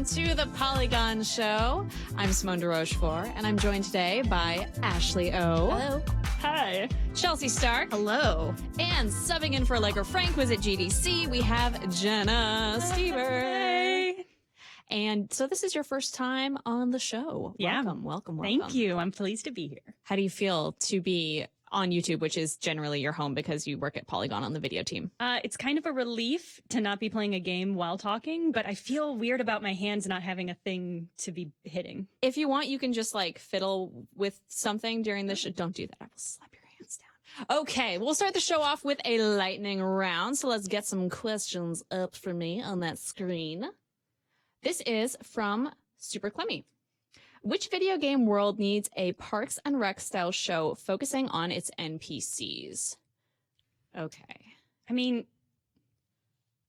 welcome to the Polygon Show. I'm Simone de Rochefort, and I'm joined today by Ashley O. Hello. Hi. Chelsea Stark. Hello. And subbing in for Allegra Frank was at GDC, we have Jenna Stoeber. Hey. And so this is your first time on the show. Yeah. Welcome. Thank you. I'm pleased to be here. How do you feel to be on YouTube, which is generally your home because you work at Polygon on the video team? It's kind of a relief to not be playing a game while talking, but I feel weird about my hands not having a thing to be hitting. If you want, you can just like fiddle with something during the show. Don't do that. I will slap your hands down. Okay, we'll start the show off with a lightning round. So let's get some questions up for me on that screen. This is from Super Clemmy. Which video game world needs a Parks and Rec style show focusing on its NPCs? Okay. I mean,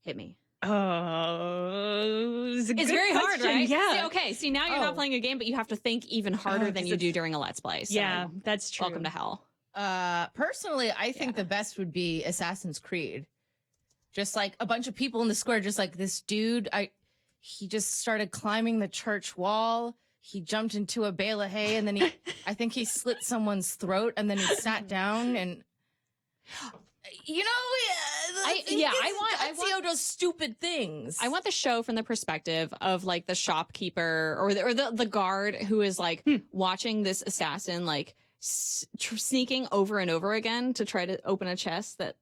hit me. Oh, it's very hard, right? Yeah. See, now you're not playing a game, but you have to think even harder than you do during a Let's Play. So yeah, that's true. Welcome to hell. Personally, I think the best would be Assassin's Creed. Just like a bunch of people in the square, just like this dude. He just started climbing the church wall. He jumped into a bale of hay, and then I think he slit someone's throat, and then he sat down, and I want those stupid things. I want the show from the perspective of like the shopkeeper or the guard who is like watching this assassin like sneaking over and over again to try to open a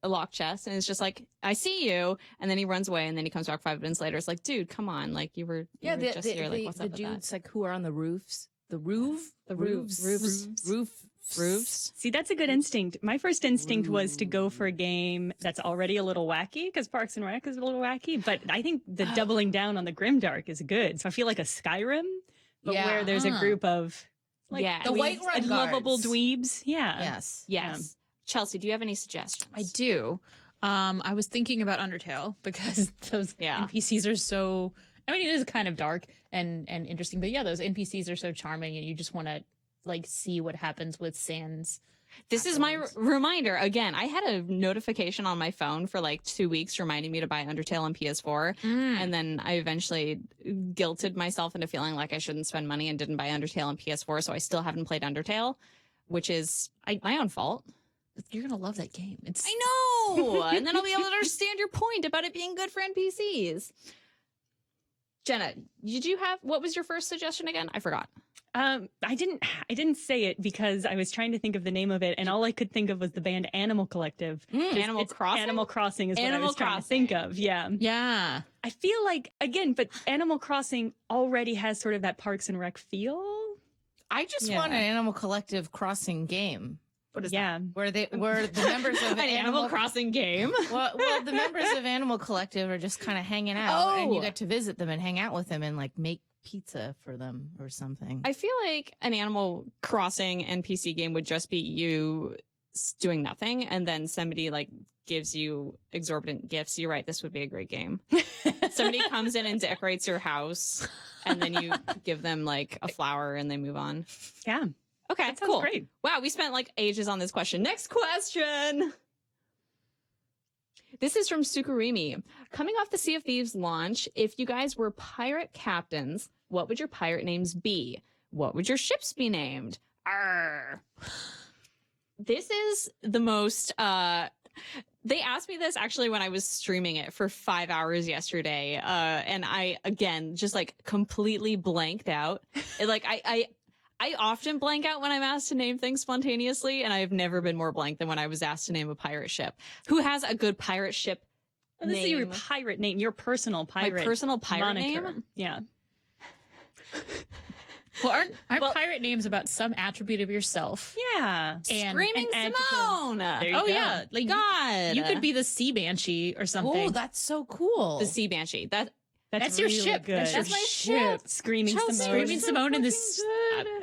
locked chest, and it's just like, I see you, and then he runs away, and then he comes back 5 minutes later. It's like, dude, come on, like you were just here. Like, what's up with that? The dudes like who are on the roofs, the roofs. See, that's a good instinct. My first instinct was to go for a game that's already a little wacky, because Parks and Rec is a little wacky, but I think the doubling down on the grimdark is good. So I feel like a Skyrim, but where there's a group of like the white red lovable dweebs. Yeah. Yes. Chelsea, do you have any suggestions? I do. I was thinking about Undertale because those NPCs are so, I mean, it is kind of dark and interesting, but yeah, those NPCs are so charming, and you just want to like see what happens with Sans. This is my reminder. Again, I had a notification on my phone for like 2 weeks reminding me to buy Undertale on PS4. And then I eventually guilted myself into feeling like I shouldn't spend money and didn't buy Undertale on PS4. So I still haven't played Undertale, which is my own fault. You're going to love that game. I know. And then I'll be able to understand your point about it being good for NPCs. Jenna, what was your first suggestion again? I forgot. I didn't say it because I was trying to think of the name of it, and all I could think of was the band Animal Collective. Animal Crossing? Animal Crossing is what I was trying to think of. Yeah. Yeah. I feel like, again, but Animal Crossing already has sort of that Parks and Rec feel. I just want an Animal Collective crossing game. What is that? Where the members of an Animal Crossing game? Well, the members of Animal Collective are just kind of hanging out, and you get to visit them and hang out with them and like make pizza for them or something. I feel like an Animal Crossing NPC game would just be you doing nothing, and then somebody like gives you exorbitant gifts. You're right, this would be a great game. Somebody comes in and decorates your house, and then you give them like a flower and they move on. Yeah. Okay, that sounds cool. Great. Wow, we spent like ages on this question. Next question. This is from Sukurimi. Coming off the Sea of Thieves launch, if you guys were pirate captains, what would your pirate names be? What would your ships be named? Arr. This is the most, they asked me this actually when I was streaming it for 5 hours yesterday. And I, again, just like completely blanked out. I often blank out when I'm asked to name things spontaneously, and I've never been more blank than when I was asked to name a pirate ship. Who has a good pirate ship name? This is your pirate name, your personal pirate. My personal pirate moniker. name? Yeah. Well, aren't pirate names about some attribute of yourself? Yeah. And Screaming Simone! There you oh, go. yeah. Like, God! you could be the sea banshee or something. Oh, that's so cool. The Sea Banshee. That's really your ship. Good. That's my ship. Screaming Chelsea, Simone. Screaming Simone in this.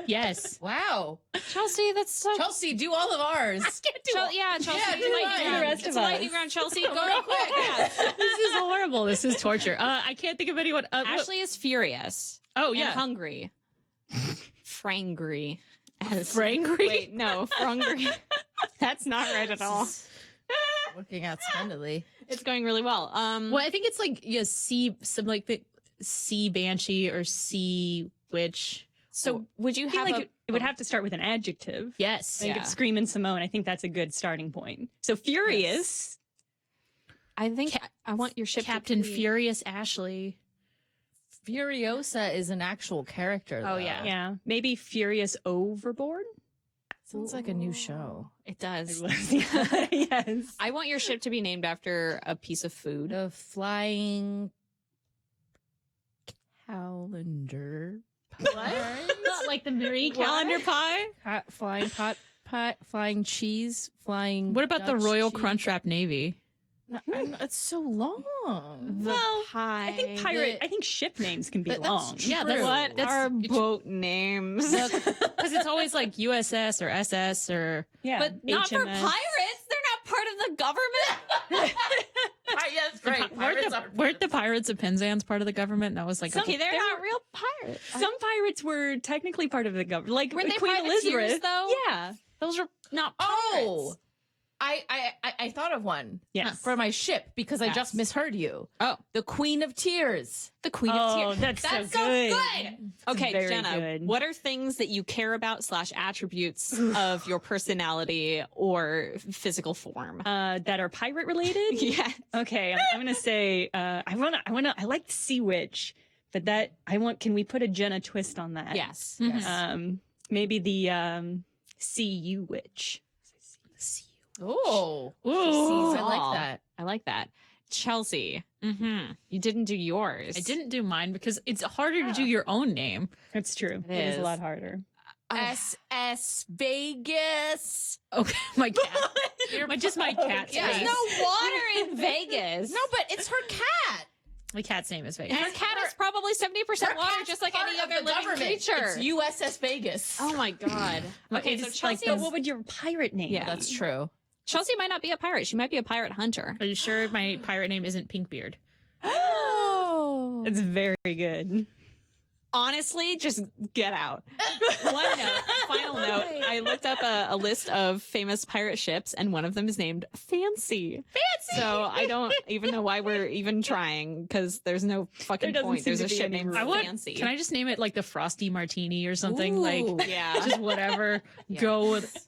Yes. Wow. Chelsea, that's so... Chelsea, do all of ours. I can't do all. Yeah, Chelsea, Yeah, do do lightning. the rest It's of a us. lightning round, Chelsea. Go real quick. Yeah. This is horrible. This is torture. I can't think of anyone. Ashley is furious. Oh, And yeah. hungry. Frangry. Frangry? Wait, no, frangry. That's not right at all. Working out splendidly. It's going really well. Well, I think it's like sea, some like the sea banshee or sea witch. So would you I feel have like it would have to start with an adjective. Yes. I think it's Screamin' Simone. I think that's a good starting point. So Furious. I think I want your ship Captain to be... Furious Ashley. Furiosa is an actual character. Oh, though. yeah. Yeah. Maybe Furious Overboard? Sounds like a new show. It does. Yes. I want your ship to be named after a piece of food. The flying calendar. Not like the Marie Calendar pie. Flying pot, flying cheese, flying. What about the Dutch Royal cheese. Crunchwrap Navy? No, it's so long. Well, pie. I think pirate. I think ship names can be But that's long. true. Yeah, that's What that's are boat names? because it's always like USS or SS or Yeah, But not for HMS. pirates. They're not part of the government. Yes, great. weren't the Pirates of Penzance part of the government? That was like Some- Okay, they're There not were- real pirates. Some pirates were technically part of the government, like Weren't they Queen privateers, Elizabeth. though? Yeah. Those are not pirates. Oh, I thought of one. Yes. For my ship because I Yes. just misheard you. Oh, The Queen of Tears. the Queen Oh, of Tears. that's so That's so good. good. Okay, very Jenna, good. what are things that you care about / attributes of your personality or physical form? That are pirate related. Yeah. Okay, I'm gonna say I like the Sea Witch, but that can we put a Jenna twist on that? Yes. Maybe the CU Witch. Oh, Ooh. I like that. I like that. Chelsea, Mm-hmm. you didn't do yours. I didn't do mine because it's harder to do your own name. That's true. It It is is. a lot harder. SS Vegas. Okay, my cat. Just my cat's Yeah. There's face. no water in Vegas. No, but it's her cat. My cat's name is Vegas. Her cat is probably 70% Her water, cat's just like part any of other the living government. creature. It's USS Vegas. Oh my god. Okay, so It's like, Chelsea, what would your pirate name? Yeah. be? That's true. Chelsea might not be a pirate. She might be a pirate hunter. Are you sure my pirate name isn't Pinkbeard? Oh. It's very good. Honestly, just get out. One note, final note. I looked up a list of famous pirate ships, and one of them is named Fancy. Fancy! So I don't even know why we're even trying, because there's no fucking There doesn't point. seem There's to a be ship any named rule. Fancy. Can I just name it like the Frosty Martini or something? Ooh. Like, Yeah. just whatever. Go with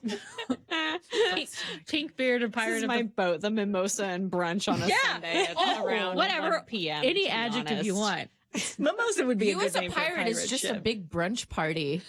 Pinkbeard, a This pirate is of my the boat, the mimosa and brunch on a Sunday at around whatever. 1 p.m. any to be adjective you honest. want. Mimosa would be You a good as a name for pirate is just a ship. big brunch party.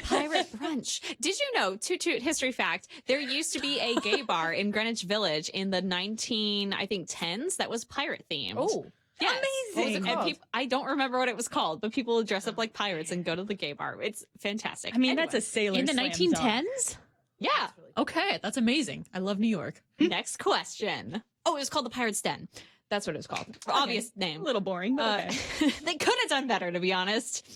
Pirate brunch. Did you know, toot history fact, there used to be a gay bar in Greenwich Village in the 10s that was pirate themed. Oh, yes. What was it And called? I don't remember what it was called, but people would dress up like pirates and go to the gay bar. It's fantastic. I mean, that's a Anyway, sailor In the slam song. 1910s? yeah. Okay, that's amazing. I love New York. Next question. Oh, it was called the Pirate's Den. That's what it was called. Obvious A name. little boring, but okay. They could have done better, to be honest.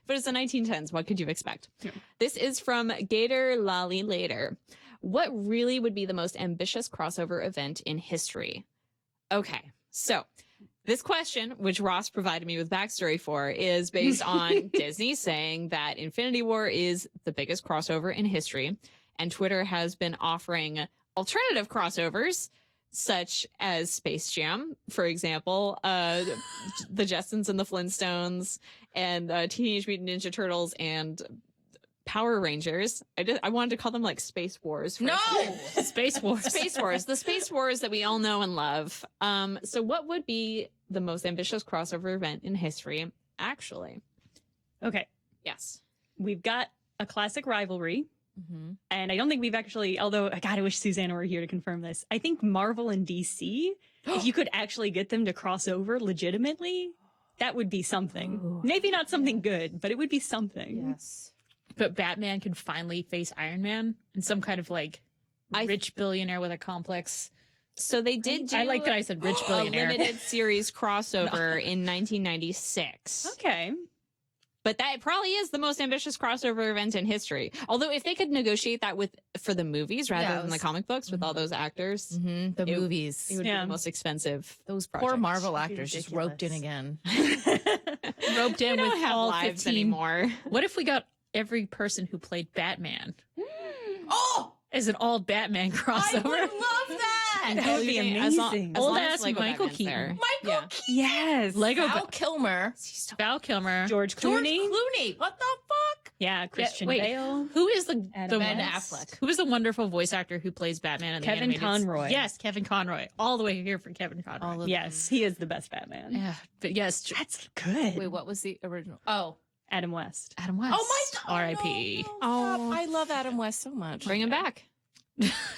But it's the 1910s. What could you expect? Yeah. This is from Gator Lolly Later. What really would be the most ambitious crossover event in history? Okay, so this question, which Ross provided me with backstory for, is based on Disney saying that Infinity War is the biggest crossover in history, and Twitter has been offering alternative crossovers, such as Space Jam, for example, the Jetsons and the Flintstones, and Teenage Mutant Ninja Turtles, and Power Rangers. I wanted to call them like Space Wars. For a second. no. Space Wars. Space Wars, the Space Wars that we all know and love. So what would be the most ambitious crossover event in history? Actually, Okay, yes. we've got a classic rivalry. Mm-hmm. And I don't think we've actually, although, God, I wish Susanna were here to confirm this. I think Marvel and DC, if you could actually get them to cross over legitimately, that would be something. Ooh. Maybe not something good, but it would be something. Yes. But Batman can finally face Iron Man and some kind of like rich billionaire with a complex. So they did do I like that I said rich billionaire. a limited series crossover in 1996. Okay. But that probably is the most ambitious crossover event in history. Although if they could negotiate that for the movies rather Yeah, it than the was- comes with all Mhm. those actors, Mm-hmm. The It- movies. it would be Yeah. the most expensive. Those poor project. Marvel That'd be actors just roped in ridiculous. again. Roped in We don't with have all lives 15 anymore. What if we got every person who played Batman Oh, as an all Batman I crossover? would love that. that? That would be amazing. Old ass Michael Keaton. Michael Yeah. Keaton. Yes. Lego Val Kilmer. Val Kilmer. George George Clooney. Clooney. What the fuck? Yeah, Christian Wait, Bale. who is the Ben West. Affleck. who is the wonderful voice actor who plays Batman in the Kevin animated? Conroy. Yes, Kevin Conroy. All the way here for Kevin Conroy. All of Yes, he is the best Batman. Yeah, but yes, That's good. Wait, what was the original? Oh. Adam West. Adam West. Oh my God. R.I.P. No, Oh. stop. I love Adam West so much. Bring him back.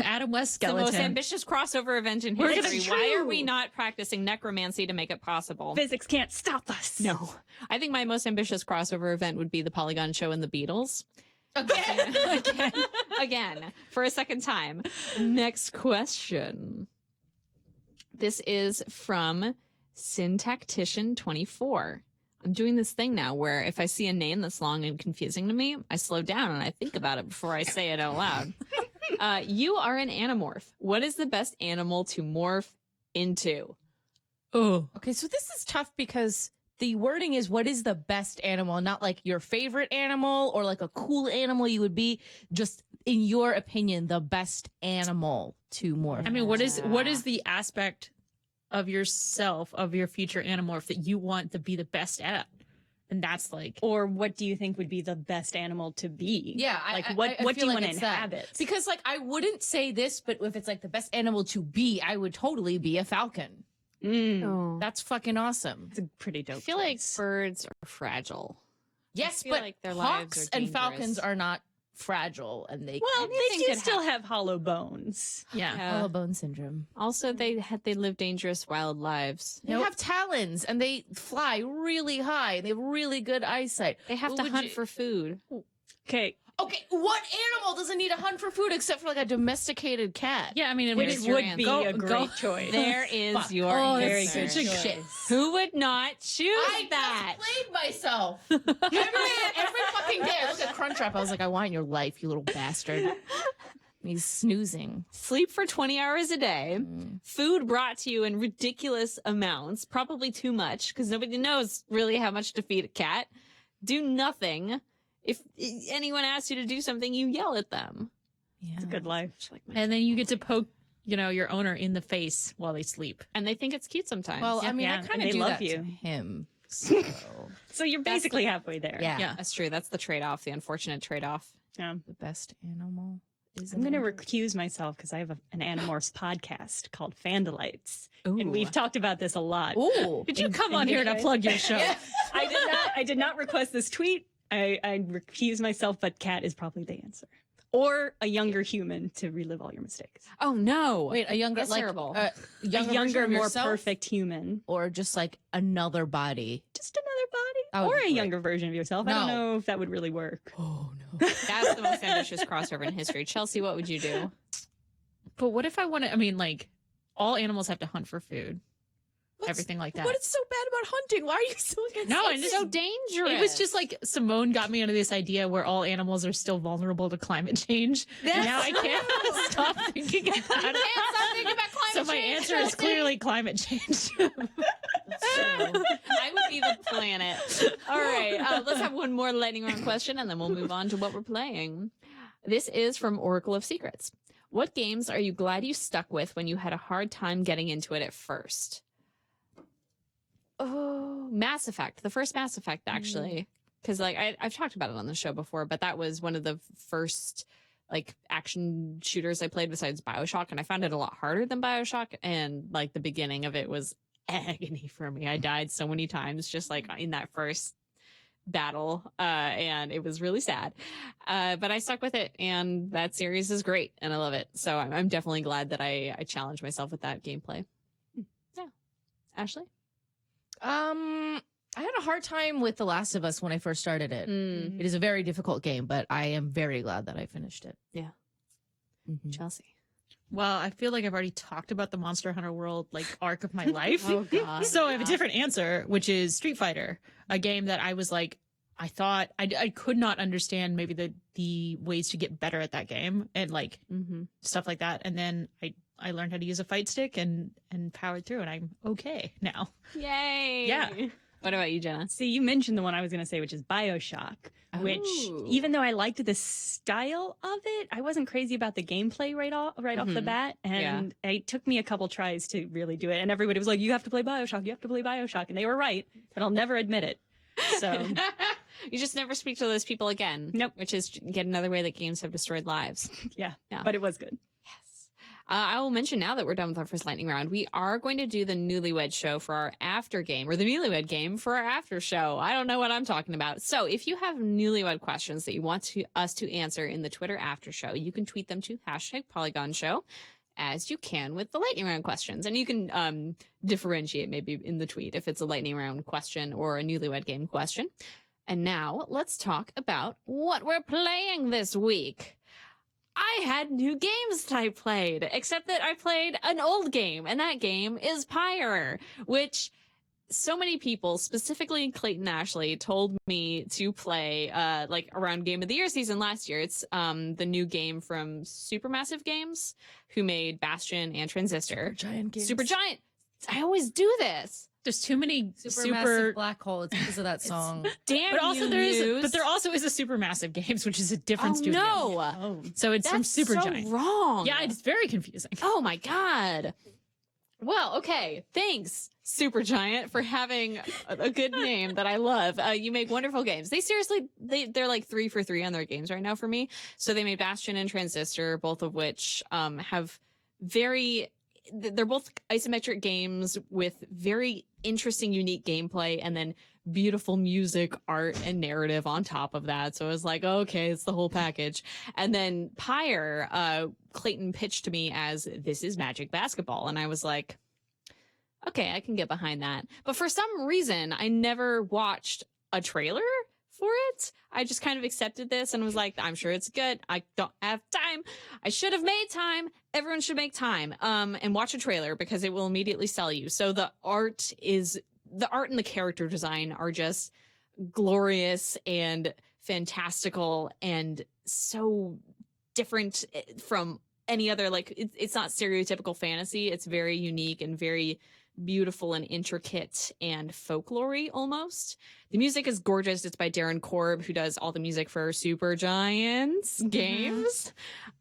Adam West The most skeleton. ambitious crossover event in We're gonna- history. Why are we not practicing necromancy to make it possible? Physics can't stop us. No. I think my most ambitious crossover event would be the Polygon show and the Beatles. Again. Again, for a second time. Next question. This is from Syntactician24. I'm doing this thing now where if I see a name that's long and confusing to me, I slow down and I think about it before I say it out loud. You are an animorph. What is the best animal to morph into? Oh, Okay, so this is tough because the wording is what is the best animal, not like your favorite animal or like a cool animal you would be, just in your opinion, the best animal to morph. I mean, what is the aspect of yourself, of your future animorph that you want to be the best at? And that's like, Or what do you think would be the best animal to be? Yeah, Like I what do feel you like want to it's that. inhabit? Because like I wouldn't say this, but if it's like the best animal to be, I would totally be a falcon. Oh. That's fucking awesome. It's a pretty dope. I feel like choice. birds are fragile. Yes, feel but like their lives hawks are and dangerous. falcons are not fragile, and they Well, Anything they do could still have hollow bones. yeah. hollow bone syndrome. Also, they live dangerous wild lives. They have talons and they fly really high. They have really good eyesight. They have What to would hunt you- for food. Okay, Okay, what animal doesn't need to hunt for food except for like a domesticated cat? Yeah, I mean, which Here's your would be answer. a great choice. There is Fuck. your Oh, answer. Very that's good such a choice. shit. Who would not choose I that? just played myself. every fucking day. I look at Crunchwrap. I was like, I want your life, you little bastard. And he's snoozing. Sleep for 20 hours a day. Food brought to you in ridiculous amounts, probably too much because nobody knows really how much to feed a cat. Do nothing. If anyone asks you to do something, you yell at them. Yeah. It's a good life. and then you get to poke, your owner in the face while they sleep. And they think it's cute sometimes. Well, I mean, Yeah, I kind and of they do love that you. to him. So, So you're basically halfway there. yeah. Yeah. that's true. That's the trade-off, the unfortunate trade-off. Yeah. The best animal is I'm going to recuse myself because I have an Animorphs podcast called Fandelites. Ooh. And we've talked about this a lot. Ooh. Did you come on here to plug your show? I did not request this tweet. I recuse myself, but cat is probably the answer. Or a younger human to relive all your mistakes. Oh no! Wait, a younger, That's like, terrible. A younger, younger, version of more yourself? perfect human. Or just like another body. Just another That body. would Or be a great. younger version of yourself. I don't No. know if that would really work. Oh no. That's the most ambitious crossover in history. Chelsea, what would you do? But what if I want to? I mean, like, all animals have to hunt for food, everything like that. What is so bad about hunting? Why are you so against No, hunting? and It's so dangerous. It was just like Simone got me into this idea where all animals are still vulnerable to climate change. And now I can't stop thinking about it. Can't stop thinking about climate So my change. answer is clearly climate change. I would be the planet. All right, let's have one more lightning round question, and then we'll move on to what we're playing. This is from Oracle of Secrets. What games are you glad you stuck with when you had a hard time getting into it at first? Oh, Mass Effect. The first Mass Effect, actually. Because I've talked about it on the show before, but that was one of the first action shooters I played besides BioShock, and I found it a lot harder than BioShock, and the beginning of it was agony for me. I died so many times just in that first battle, and it was really sad. But I stuck with it, and that series is great, and I love it. So I'm definitely glad that I challenged myself with that gameplay. Yeah. Ashley? I had a hard time with The Last of Us when I first started it. Mm. It is a very difficult game, but I am very glad that I finished it. Yeah. Mhm. Chelsea? Well, I feel like I've already talked about the Monster Hunter World arc of my life. Oh, God. So I have a different answer, which is Street Fighter, a game that I was I thought I could not understand maybe the ways to get better at that game and Mm-hmm. stuff like that. And then I learned how to use a fight stick and powered through, and I'm okay now. Yay. Yeah. What about you, Jenna? See, you mentioned the one I was going to say, which is BioShock, which Oh. even though I liked the style of it, I wasn't crazy about the gameplay right off the bat. And it took me a couple tries to really do it. And everybody was like, you have to play BioShock. You have to play BioShock. And they were right, but I'll never admit it. So you just never speak to those people again. Nope. Which is yet another way that games have destroyed lives. yeah, Yeah. but it was good. Yes. I will mention now that we're done with our first lightning round, we are going to do the Newlywed Show for our after game, or the Newlywed Game for our after show. I don't know what I'm talking about. So if you have Newlywed questions that you want us to answer in the Twitter after show, you can tweet them to #Polygon Show, as you can with the lightning round questions. And you can differentiate maybe in the tweet if it's a lightning round question or a Newlywed Game question. And now let's talk about what we're playing this week. I had new games that I played, except that I played an old game, and that game is Pyre, which so many people, specifically Clayton Ashley, told me to play like around Game of the Year season last year. It's the new game from Supermassive Games, who made Bastion and Transistor. Giant games. Supergiant. I always do this. There's too many Supermassive black hole. It's because of that song. Damn but also you, Muse. there also is a Supermassive Games, which is a different Oh studio. no. Oh, So it's from That's Supergiant. so wrong. Yeah, it's very confusing. Oh my god. Well, okay. Thanks, Supergiant, for having a good name that I love. You make wonderful games. They seriously, they're like 3 for 3 on their games right now for me. So they made Bastion and Transistor, both of which have they're both isometric games with very interesting, unique gameplay, and then beautiful music, art, and narrative on top of that. So I was like, okay, it's the whole package. And then Pyre, Clayton pitched to me as, this is Magic Basketball. And I was like, okay, I can get behind that. But for some reason, I never watched a trailer for it. I just kind of accepted this and was like, I'm sure it's good. I don't have time. I should have made time. Everyone should make time and watch a trailer, because it will immediately sell you. So the art and the character design are just glorious and fantastical and so different from any other, like, it's not stereotypical fantasy. It's very unique and very beautiful and intricate and folklore-y almost. The music is gorgeous. It's by Darren Korb, who does all the music for Supergiant's games.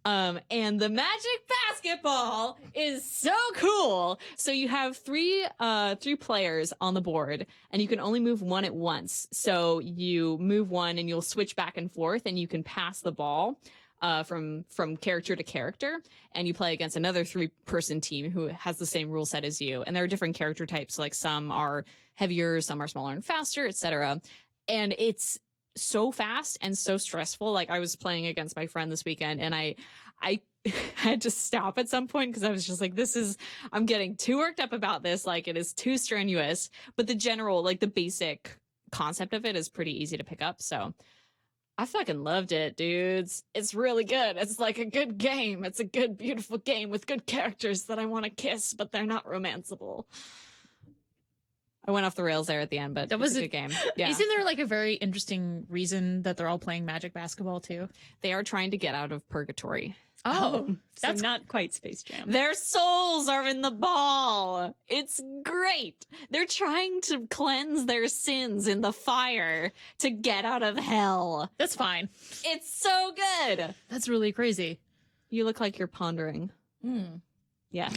And the Magic Basketball is so cool. So you have three players on the board, and you can only move one at once. So you move one and you'll switch back and forth, and you can pass the ball from character to character, and you play against another 3-person team who has the same rule set as you. And there are different character types, like some are heavier, some are smaller and faster, etc. And it's so fast and so stressful. Like, I was playing against my friend this weekend, and I had to stop at some point because I was just like, I'm getting too worked up about this. Like, it is too strenuous. But the general, like, the basic concept of it is pretty easy to pick up. So I fucking loved it, dudes. It's really good. It's like a good game. It's a good, beautiful game with good characters that I want to kiss, but they're not romanceable. I went off the rails there at the end, but That was it's a a- good game. Yeah. Isn't there like a very interesting reason that they're all playing Magic Basketball too? They are trying to get out of purgatory. so that's not quite Space Jam. Their souls are in the ball. It's great. They're trying to cleanse their sins in the fire to get out of hell. that's fine. It's so good. That's really crazy. You look like you're pondering. Yeah.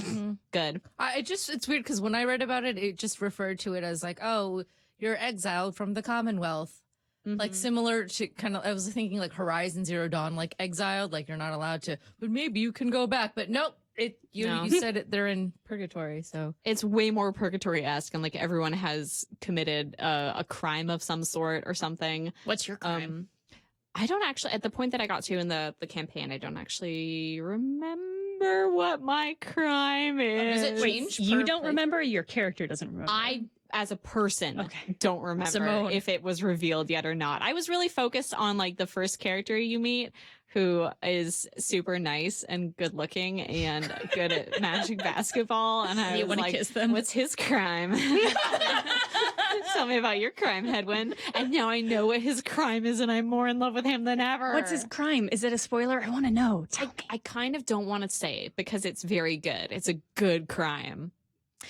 Good. It's weird because when I read about it, it just referred to it as like, oh, you're exiled from the Commonwealth. Like similar to kind of, I was thinking like Horizon Zero Dawn, like exiled, like you're not allowed to, but maybe you can go back. But nope, No. you said it, they're in purgatory. So It's way more purgatory-esque, and like everyone has committed a crime of some sort or something. What's your crime? I don't actually, at the point that I got to in the campaign, I don't actually remember what my crime is. Does it change? You per don't play- remember? Your character doesn't remember. I, as a person, Okay. don't remember Simone. if it was revealed yet or not. I was really focused on like the first character you meet, who is super nice and good looking and good at Magic Basketball. And I You was wanna like, kiss them? what's his crime? Tell me about your crime, Headwind. And now I know what his crime is, and I'm more in love with him than ever. What's his crime? Is it a spoiler? I want to know. Tell me. I kind of don't want to say it because it's very good. It's a good crime.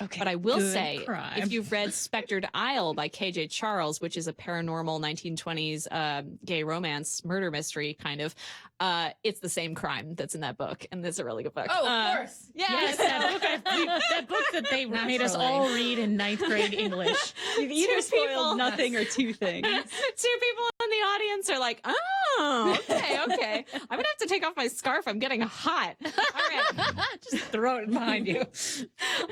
Okay. But I will Good say, crime. if you've read Spectred Isle by KJ Charles, which is a paranormal 1920s gay romance murder mystery kind of, it's the same crime that's in that book, and it's a really good book. Oh, of course. Yes, that book that they made us all read in 9th grade English. You've either Two people. spoiled nothing or two things. 2 people in the audience are like, oh, okay. I'm gonna have to take off my scarf. I'm getting hot. All right. Just throw it behind you.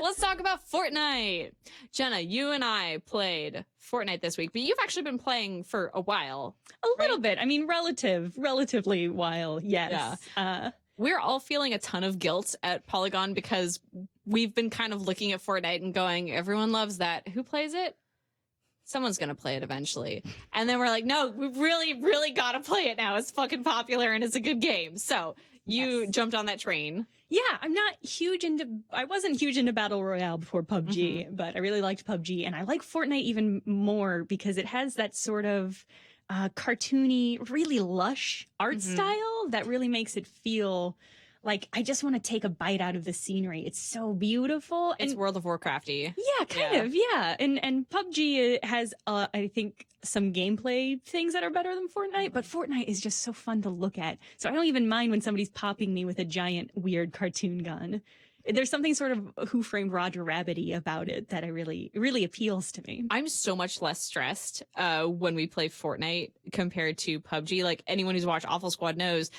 Let's talk about Fortnite. Jenna, you and I played Fortnite this week, but you've actually been playing for a while. A little bit. I mean, relatively while, yes. Yeah. We're all feeling a ton of guilt at Polygon because we've been kind of looking at Fortnite and going, everyone loves that. Who plays it? Someone's going to play it eventually. And then we're like, no, we really, really got to play it now. It's fucking popular and it's a good game. So you jumped on that train. Yeah, I wasn't huge into Battle Royale before PUBG, but I really liked PUBG, and I like Fortnite even more because it has that sort of cartoony, really lush art style that really makes it feel like I just want to take a bite out of the scenery. It's so beautiful. It's and World of Warcrafty. yeah, kind of, yeah. And PUBG has, I think, some gameplay things that are better than Fortnite, but Fortnite is just so fun to look at. So I don't even mind when somebody's popping me with a giant, weird cartoon gun. There's something sort of Who Framed Roger Rabbit-y about it that really appeals to me. I'm so much less stressed when we play Fortnite compared to PUBG. Like anyone who's watched Awful Squad knows,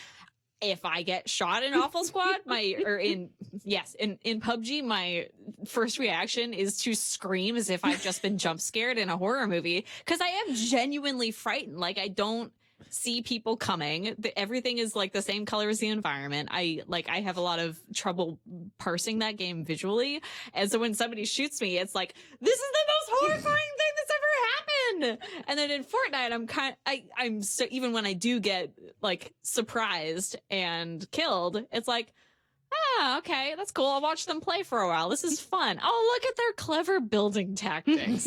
if I get shot in Awful Squad, in PUBG, my first reaction is to scream as if I've just been jump scared in a horror movie, because I am genuinely frightened. Like I don't see people coming. Everything is like the same color as the environment. I have a lot of trouble parsing that game visually, and so when somebody shoots me, it's like, this is the most horrifying thing that's ever happened. And then in Fortnite, I'm so, even when I do get like surprised and killed, it's like, okay, that's cool. I'll watch them play for a while. This is fun. Oh, look at their clever building tactics.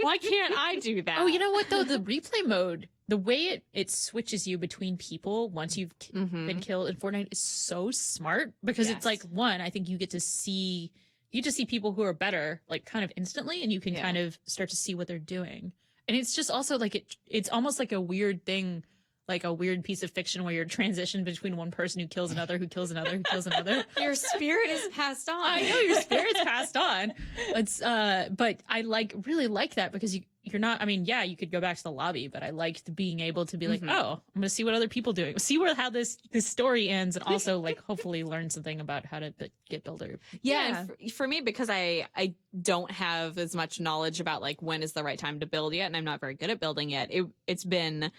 Why can't I do that? Oh, you know what though? The replay mode, the way it switches you between people once you've been killed in Fortnite is so smart, because it's like, one, I think you get to see people who are better, like kind of instantly, and you can kind of start to see what they're doing. And it's just also like it's almost like a weird thing, like a weird piece of fiction where you're transitioned between one person who kills another, who kills another, who kills another. Your spirit is passed on. I know your spirit's passed on. It's but I really like that, because you're not, I mean, yeah, you could go back to the lobby, but I liked being able to be like, oh, I'm gonna see what other people doing, see how this story ends, and also like hopefully learn something about how to get builder. Yeah, and for me, because I don't have as much knowledge about like when is the right time to build yet, and I'm not very good at building yet. It's been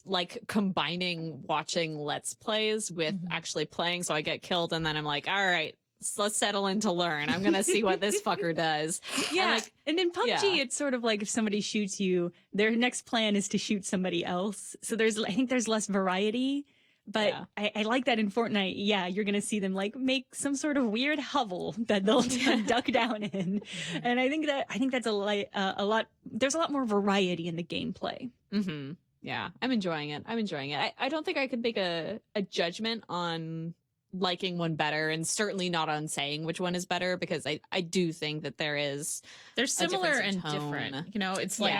like combining watching Let's Plays with actually playing, so I get killed and then I'm like, all right, let's settle in to learn. I'm gonna see what this fucker does. Yeah, and in PUBG, it's sort of like if somebody shoots you, their next plan is to shoot somebody else. So I think there's less variety. But I like that in Fortnite. Yeah, you're gonna see them like make some sort of weird hovel that they'll duck down in, and I think that's a lot. There's a lot more variety in the gameplay. Mm-hmm. Yeah, I'm enjoying it. I don't think I could make a judgment on liking one better, and certainly not on saying which one is better, because I do think that they're similar and different. You know, it's like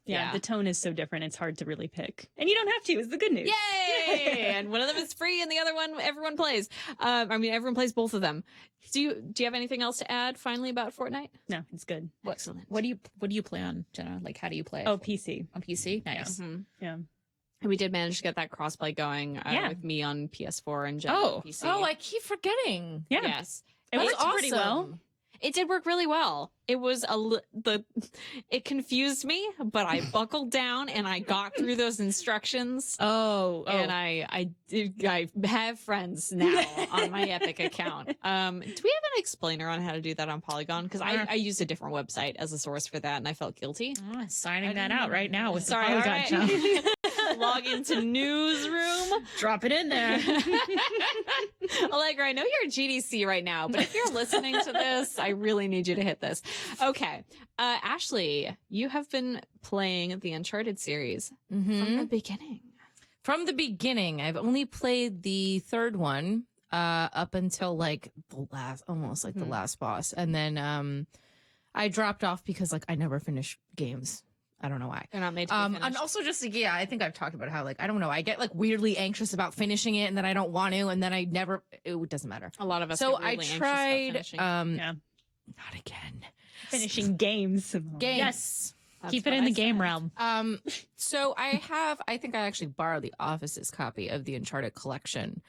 Yeah, the tone is so different. It's hard to really pick, and you don't have to. Is the good news. Yay! And one of them is free, and the other one everyone plays. Everyone plays both of them. Do you have anything else to add finally about Fortnite? No, it's good. Excellent. What do you play on, Jenna? Like, how do you play? Oh, PC. On PC, nice. Yeah. And we did manage to get that crossplay going with me on PS4 and Jenna on PC. Oh, I keep forgetting. Yeah. Yes. It worked pretty well. It did work really well. It was it confused me, but I buckled down and I got through those instructions. Oh. And I have friends now on my Epic account. Do we have an explainer on how to do that on Polygon? Because I used a different website as a source for that, and I felt guilty. Signing that out right now with the Sorry, Polygon all right. channel. Log into newsroom. Drop it in there. Allegra, I know you're at GDC right now, but if you're listening to this, I really need you to hit this. Okay. Ashley, you have been playing the Uncharted series from the beginning. From the beginning. I've only played the third one. up until like the last boss, and then I dropped off because like I never finished games. I don't know why. They're not made to be finished. And also just like, I think I've talked about how like I don't know, I get like weirdly anxious about finishing it, and then I don't want to, and then I never. It doesn't matter. A lot of us. So get I weirdly anxious about tried. finishing. Not again. Finishing games. Games. Yes. That's Keep it what in I the game said. realm. So I think I actually borrowed the office's copy of the Uncharted collection.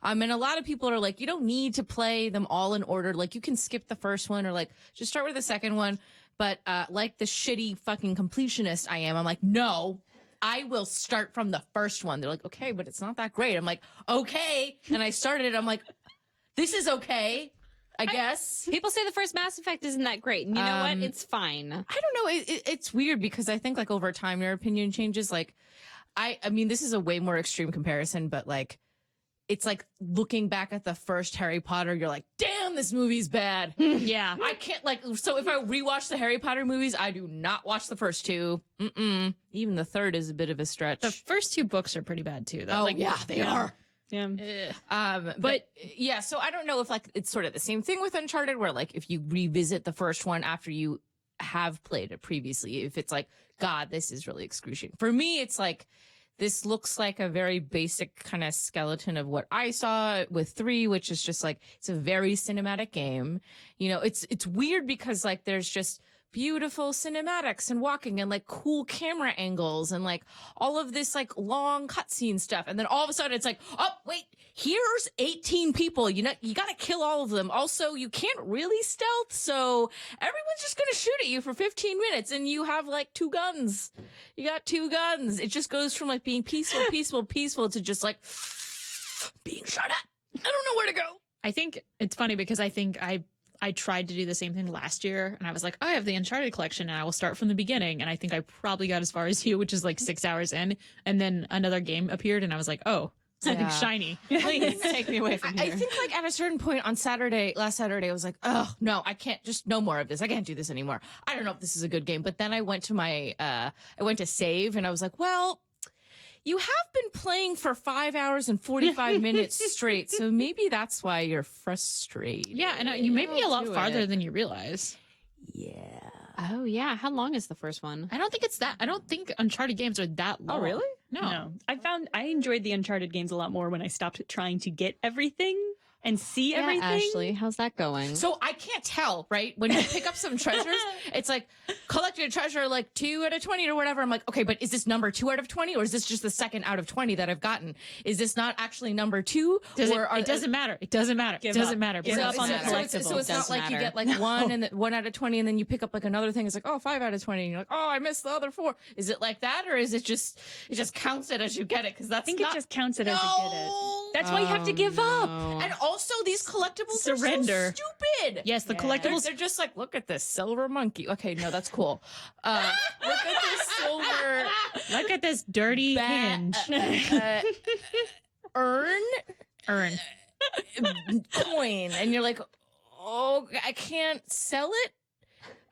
And a lot of people are like, you don't need to play them all in order. Like you can skip the first one or like just start with the second one. But like the shitty fucking completionist I am, I'm like, no, I will start from the first one. They're like, okay, but it's not that great. I'm like, okay. And I started it. I'm like, this is okay, I guess. People say the first Mass Effect isn't that great, and you know what? It's fine. I don't know. It's weird because I think like over time your opinion changes. Like, I mean, this is a way more extreme comparison, but like, it's like looking back at the first Harry Potter, you're like, damn, this movie's bad. Yeah. I can't like, so if I rewatch the Harry Potter movies, I do not watch the first two. Even the third is a bit of a stretch. The first two books are pretty bad too, though. oh yeah, they are. Yeah. But yeah, so I don't know if like it's sort of the same thing with Uncharted, where like if you revisit the first one after you have played it previously, if it's like, God, this is really excruciating. For me, it's like, this looks like a very basic kind of skeleton of what I saw with 3, which is just like, it's a very cinematic game. You know, it's weird because like there's just beautiful cinematics and walking and like cool camera angles and like all of this like long cutscene stuff. And then all of a sudden it's like, oh, wait, here's 18 people. You know, you got to kill all of them. Also, you can't really stealth. So everyone's just going to shoot at you for 15 minutes and you have like 2 guns. You got 2 guns. It just goes from like being peaceful to just like being shot at. I don't know where to go. I think it's funny because I think I tried to do the same thing last year and I was like, oh, I have the Uncharted collection and I will start from the beginning. And I think I probably got as far as you, which is like 6 hours in. And then another game appeared and I was like, oh, something shiny. Please take me away from I here. think like at a certain point on last Saturday, I was like, oh no, I can't, just no more of this. I can't do this anymore. I don't know if this is a good game. But then I went to I went to save and I was like, well, you have been playing for 5 hours and 45 minutes straight. So maybe that's why you're frustrated. Yeah, and you may be a lot do farther it. than you realize. Yeah. Oh yeah, how long is the first one? I don't think Uncharted games are that long. Oh really? No. I enjoyed the Uncharted games a lot more when I stopped trying to get everything and see everything. Ashley, how's that going? So I can't tell, right? When you pick up some treasures, it's like collected treasure like 2 out of 20 or whatever. I'm like, okay, but is this number 2 out of 20 or is this just the second out of 20 that I've gotten? Is this not actually number 2? It doesn't matter. It doesn't matter. It doesn't matter. Give up on the collectibles. So it's not like you get like 1 and 1 out of 20 and then you pick up like another thing. It's like, oh, 5 out of 20. And you're like, oh, I missed the other 4. Is it like that? Or is it just counts it as you get it? Because that's I think it just counts it as you get it. No. That's why you have to give up. And also these collectibles Surrender. are so stupid. Yes, the collectibles. They're just like, look at this silver monkey. Okay, no, that's cool. Look at this silver Look at this dirty hinge. urn Earn. coin, and you're like, oh, I can't sell it.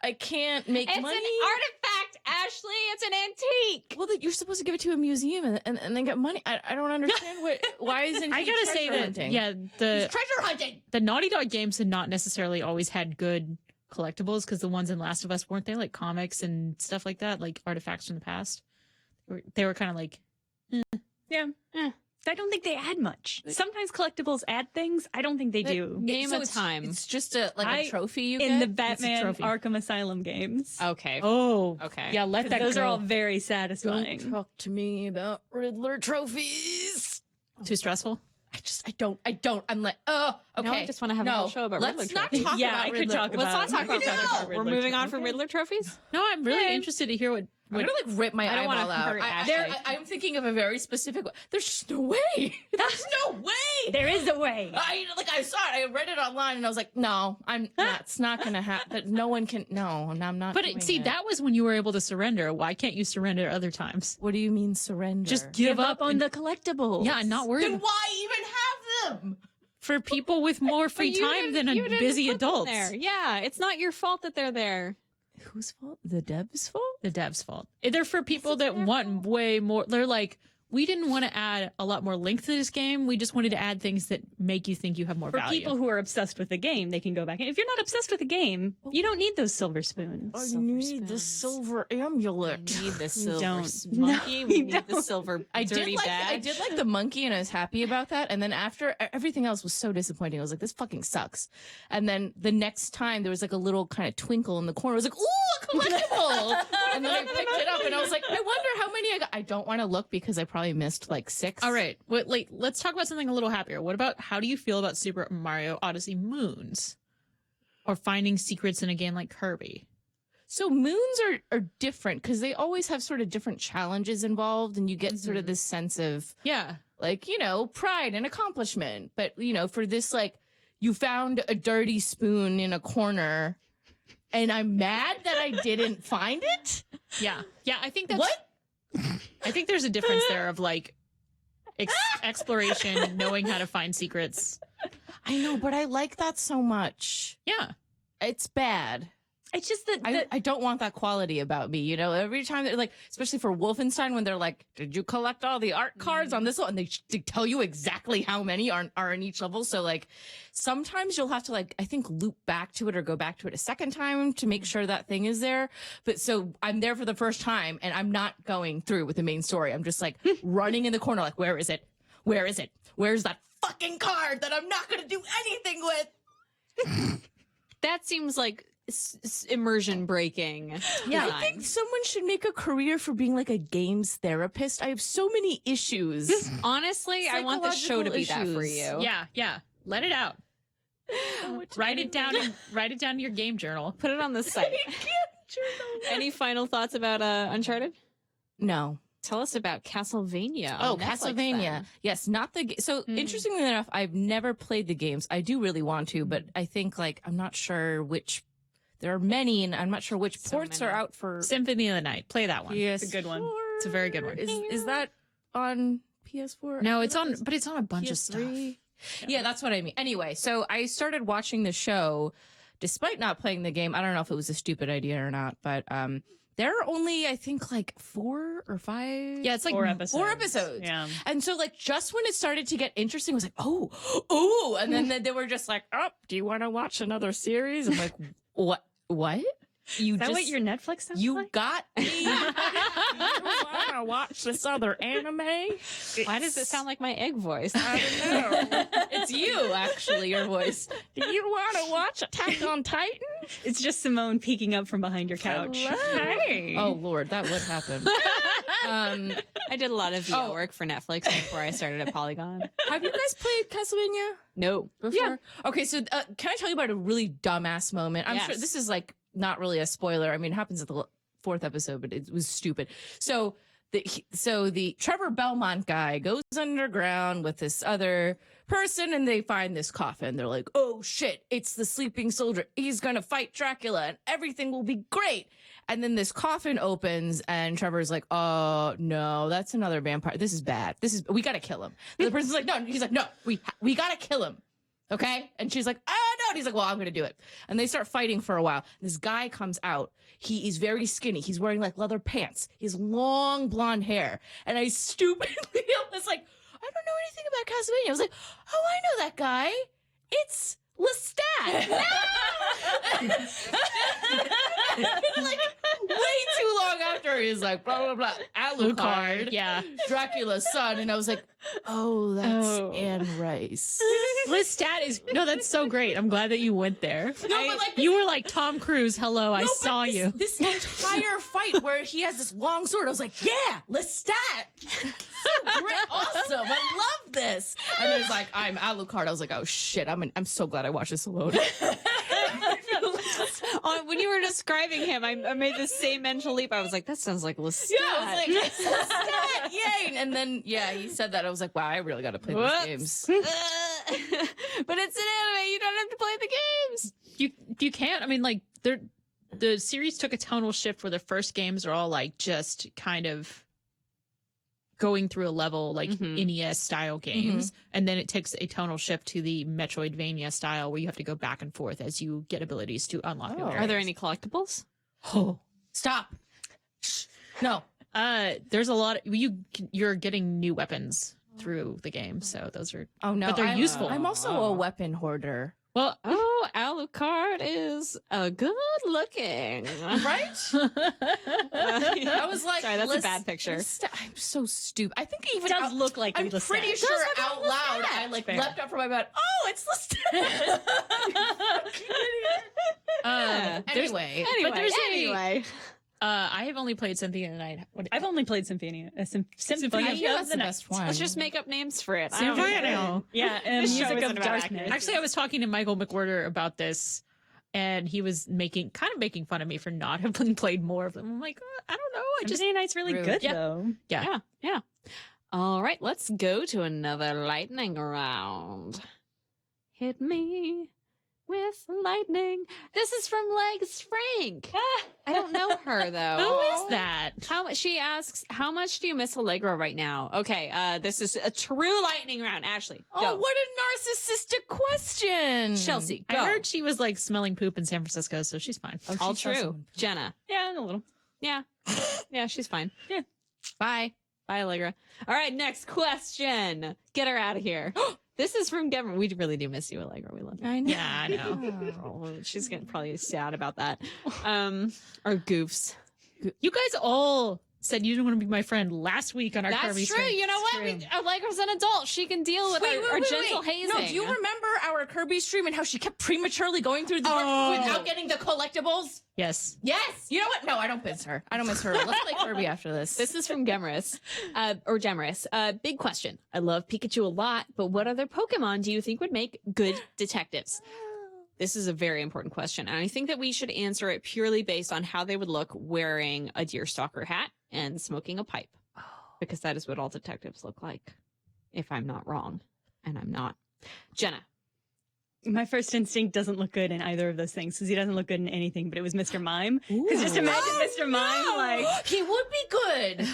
I can't make money. It's an artifact, Ashley. It's an antique. Well, you're supposed to give it to a museum and then get money. I don't understand why isn't I gotta say that, hunting? yeah, He's treasure hunting. the Naughty Dog games had not necessarily always had good collectibles because the ones in Last of Us weren't they like comics and stuff like that, like artifacts from the past. They were kind of like, Yeah. I don't think they add much. Sometimes collectibles add things. I don't think they do. Game So of it's- time. It's just a trophy you In get. the Batman trophy. Arkham Asylum games. Okay. oh, Okay. yeah, let that Those go. are all very satisfying. Don't talk to me about Riddler trophies. Too stressful. I don't. I'm like, oh, okay. Now I just want to have a whole show about Let's Riddler not trophies. talk Yeah, about I could Riddler. talk Let's not about- talk we about could talk Riddler. about We're Riddler moving on from trophies. Riddler trophies. No, I'm really interested to hear what. I'm gonna like rip my I don't eyeball wanna out. hurt Ashley. I'm thinking of a very specific one. There's just no way. There's no way. There is a way. I saw it. I read it online and I was like, no, I'm not. It's not gonna happen. No one can. No, I'm not. But doing see, it. that was when you were able to surrender. Why can't you surrender other times? What do you mean surrender? Just Give up on and- the collectibles. Yeah, and not worry Then why even have them? for people with more free But you time didn't- than you didn't busy put them adults. there. Yeah, it's not your fault that they're there. Whose fault? The devs' fault? The devs' fault. They're for people that want way more. They're like, we didn't want to add a lot more length to this game. We just wanted to add things that make you think you have more For value. people who are obsessed with the game, they can go back. If you're not obsessed with the game, you don't need those silver spoons. I need the silver amulet. We need the silver don't. monkey. No, we you need the don't. silver I dirty badge. did like the monkey, and I was happy about that. And then after everything else was so disappointing, I was like, "This fucking sucks." And then the next time, there was like a little kind of twinkle in the corner. I was like, "Ooh, a collectible!" And then I picked it up, and I was like, "I wonder how many I got." I don't want to look because I probably missed like 6. All right. Let's talk about something a little happier. What about how do you feel about Super Mario Odyssey Moons? Or finding secrets in a game like Kirby? So moons are different because they always have sort of different challenges involved, and you get sort of this sense of Yeah. like, pride and accomplishment. But, for this, like, you found a dirty spoon in a corner, and I'm mad that I didn't find it. Yeah. Yeah, I think that's What? I think there's a difference there of like exploration, knowing how to find secrets. I know, but I like that so much. Yeah. It's bad. It's just that I don't want that quality about me, every time they're like, especially for Wolfenstein, when they're like, did you collect all the art cards on this one? And they tell you exactly how many are in each level. So like, sometimes you'll have to like, I think loop back to it or go back to it a second time to make sure that thing is there. But so I'm there for the first time and I'm not going through with the main story. I'm just like running in the corner, like, where is it? Where is it? Where's that fucking card that I'm not going to do anything with? That seems like immersion breaking. Yeah, I think someone should make a career for being like a games therapist. I have so many issues. Honestly, I want the show to be that for issues. you. Yeah. Yeah. Let it out. Write it down in your game journal. Put it on the site. Any final thoughts about Uncharted? No. Tell us about Castlevania. Oh, on Netflix, Castlevania. then. Yes, not the So interestingly enough, I've never played the games. I do really want to, but I think like I'm not sure which. There are many, and I'm not sure which So ports many. are out for. Symphony of the Night. Play that one. PS4. It's a good one. It's a very good one. Is that on PS4? No, it's on, but it's on a bunch of PS3? stuff. Yeah, that's what I mean. Anyway, so I started watching the show despite not playing the game. I don't know if it was a stupid idea or not, but there are only, I think, like 4 or 5. Yeah, it's like 4 episodes. 4 episodes. Yeah. And so, like, just when it started to get interesting, I was like, oh. And then they were just like, oh, do you want to watch another series? I'm like, what? You Is that what your Netflix sounds You like? got me. You want to watch this other anime? Why does it sound like my egg voice? I don't know. It's you, actually, your voice. Do you want to watch Attack on Titan? It's just Simone peeking up from behind your couch. Hello. Hey. Oh, Lord, that would happen. I did a lot of VO work for Netflix before I started at Polygon. Have you guys played Castlevania No. before? Yeah. Okay, so can I tell you about a really dumbass moment? I'm sure Yes. this is like not really a spoiler. I mean, it happens at the 4th episode, but it was stupid. So the Trevor Belmont guy goes underground with this other person, and they find this coffin. They're like, "Oh shit, it's the sleeping soldier. He's gonna fight Dracula, and everything will be great." And then this coffin opens, and Trevor's like, "Oh no, that's another vampire. This is bad. We gotta kill him." And the person's like, "No." He's like, "No, we gotta kill him." Okay. And she's like, "Oh no." And he's like, "Well, I'm going to do it." And they start fighting for a while. This guy comes out. He is very skinny. He's wearing like leather pants. He has long blonde hair. And I stupidly was like, I don't know anything about Castlevania. I was like, oh, I know that guy. It's Lestat. Like way too long after he's like, blah, blah, blah. Alucard. Yeah. Dracula's son. And I was like, oh, that's Anne Rice. Lestat is that's so great. I'm glad that you went there. No, but like you were like Tom Cruise. Hello, I saw you. This entire fight where he has this long sword, I was like, yeah, Lestat. So great, awesome. I love this. And then he's like, I'm Alucard. I was like, oh shit, I'm so glad I watched this alone. When you were describing him, I made the same mental leap. I was like, that sounds like Lestat. Yeah, I was like, it's Lestat, yay. And then, yeah, he said that. I was like, wow, I really got to play these games. But it's an anime. You don't have to play the games. You can't. I mean, like the series took a tonal shift where the first games are all like just kind of going through a level like NES style games, and then it takes a tonal shift to the Metroidvania style where you have to go back and forth as you get abilities to unlock. Your Are there any collectibles? Oh, stop. Shh. No. There's a lot. You're getting new weapons through the game, so those are. Oh no, But they're useful. I'm also a weapon hoarder. Well, Oh, Alucard is good looking. Right? I was like, sorry, that's a bad picture. I'm so stupid. I think even It does look like I'm Lestat. pretty It sure does look like out loud Lestat. I like Fair. leapt up from my bed. Oh, it's Lestat. Anyway, but there's anyway. I have only played Symphony of the Night. I've only played Symphonia. Symphony I of hear that's the Night. best one. Let's just make up names for it. I don't Symphony. know. Yeah, This show Music isn't of about Darkness. actors. Actually, I was talking to Michael McWhorter about this, and he was making fun of me for not having played more of them. I'm like, I don't know. I just Symphony Night's really Rude. good Yeah. though. Yeah. All right, let's go to another lightning round. Hit me with lightning. This is from Legs Frank. I don't know her though. Who is that? She asks, how much do you miss Allegra right now? Okay, this is a true lightning round. Ashley, Oh, go. what a narcissistic question. Chelsea, go. I heard she was like smelling poop in San Francisco, so she's fine. Oh, All she saw true. someone. Jenna, Yeah, a little. yeah. Yeah, she's fine. Yeah. Bye. Bye, Allegra. All right, next question. Get her out of here. This is from Gemma. We really do miss you, Allegra. We love you. I know. Yeah, I know. Oh, she's getting probably sad about that. Or goofs. You guys all said you didn't want to be my friend last week on our That's Kirby true. stream. You know what? True. Allegra's an adult. She can deal with our gentle hazing. No, do you remember our Kirby stream and how she kept prematurely going through the door without getting the collectibles? Yes. Yes. You know what? No, I don't miss her. I don't miss her. Let's play Kirby after this. This is from Gemmaris, or Gemaris. Big question. I love Pikachu a lot, but what other Pokemon do you think would make good detectives? This is a very important question, and I think that we should answer it purely based on how they would look wearing a deerstalker hat and smoking a pipe, because that is what all detectives look like, if I'm not wrong, and I'm not. Jenna. My first instinct doesn't look good in either of those things because he doesn't look good in anything. But it was Mr. Mime. Because just imagine Mr. Mime like he would be good.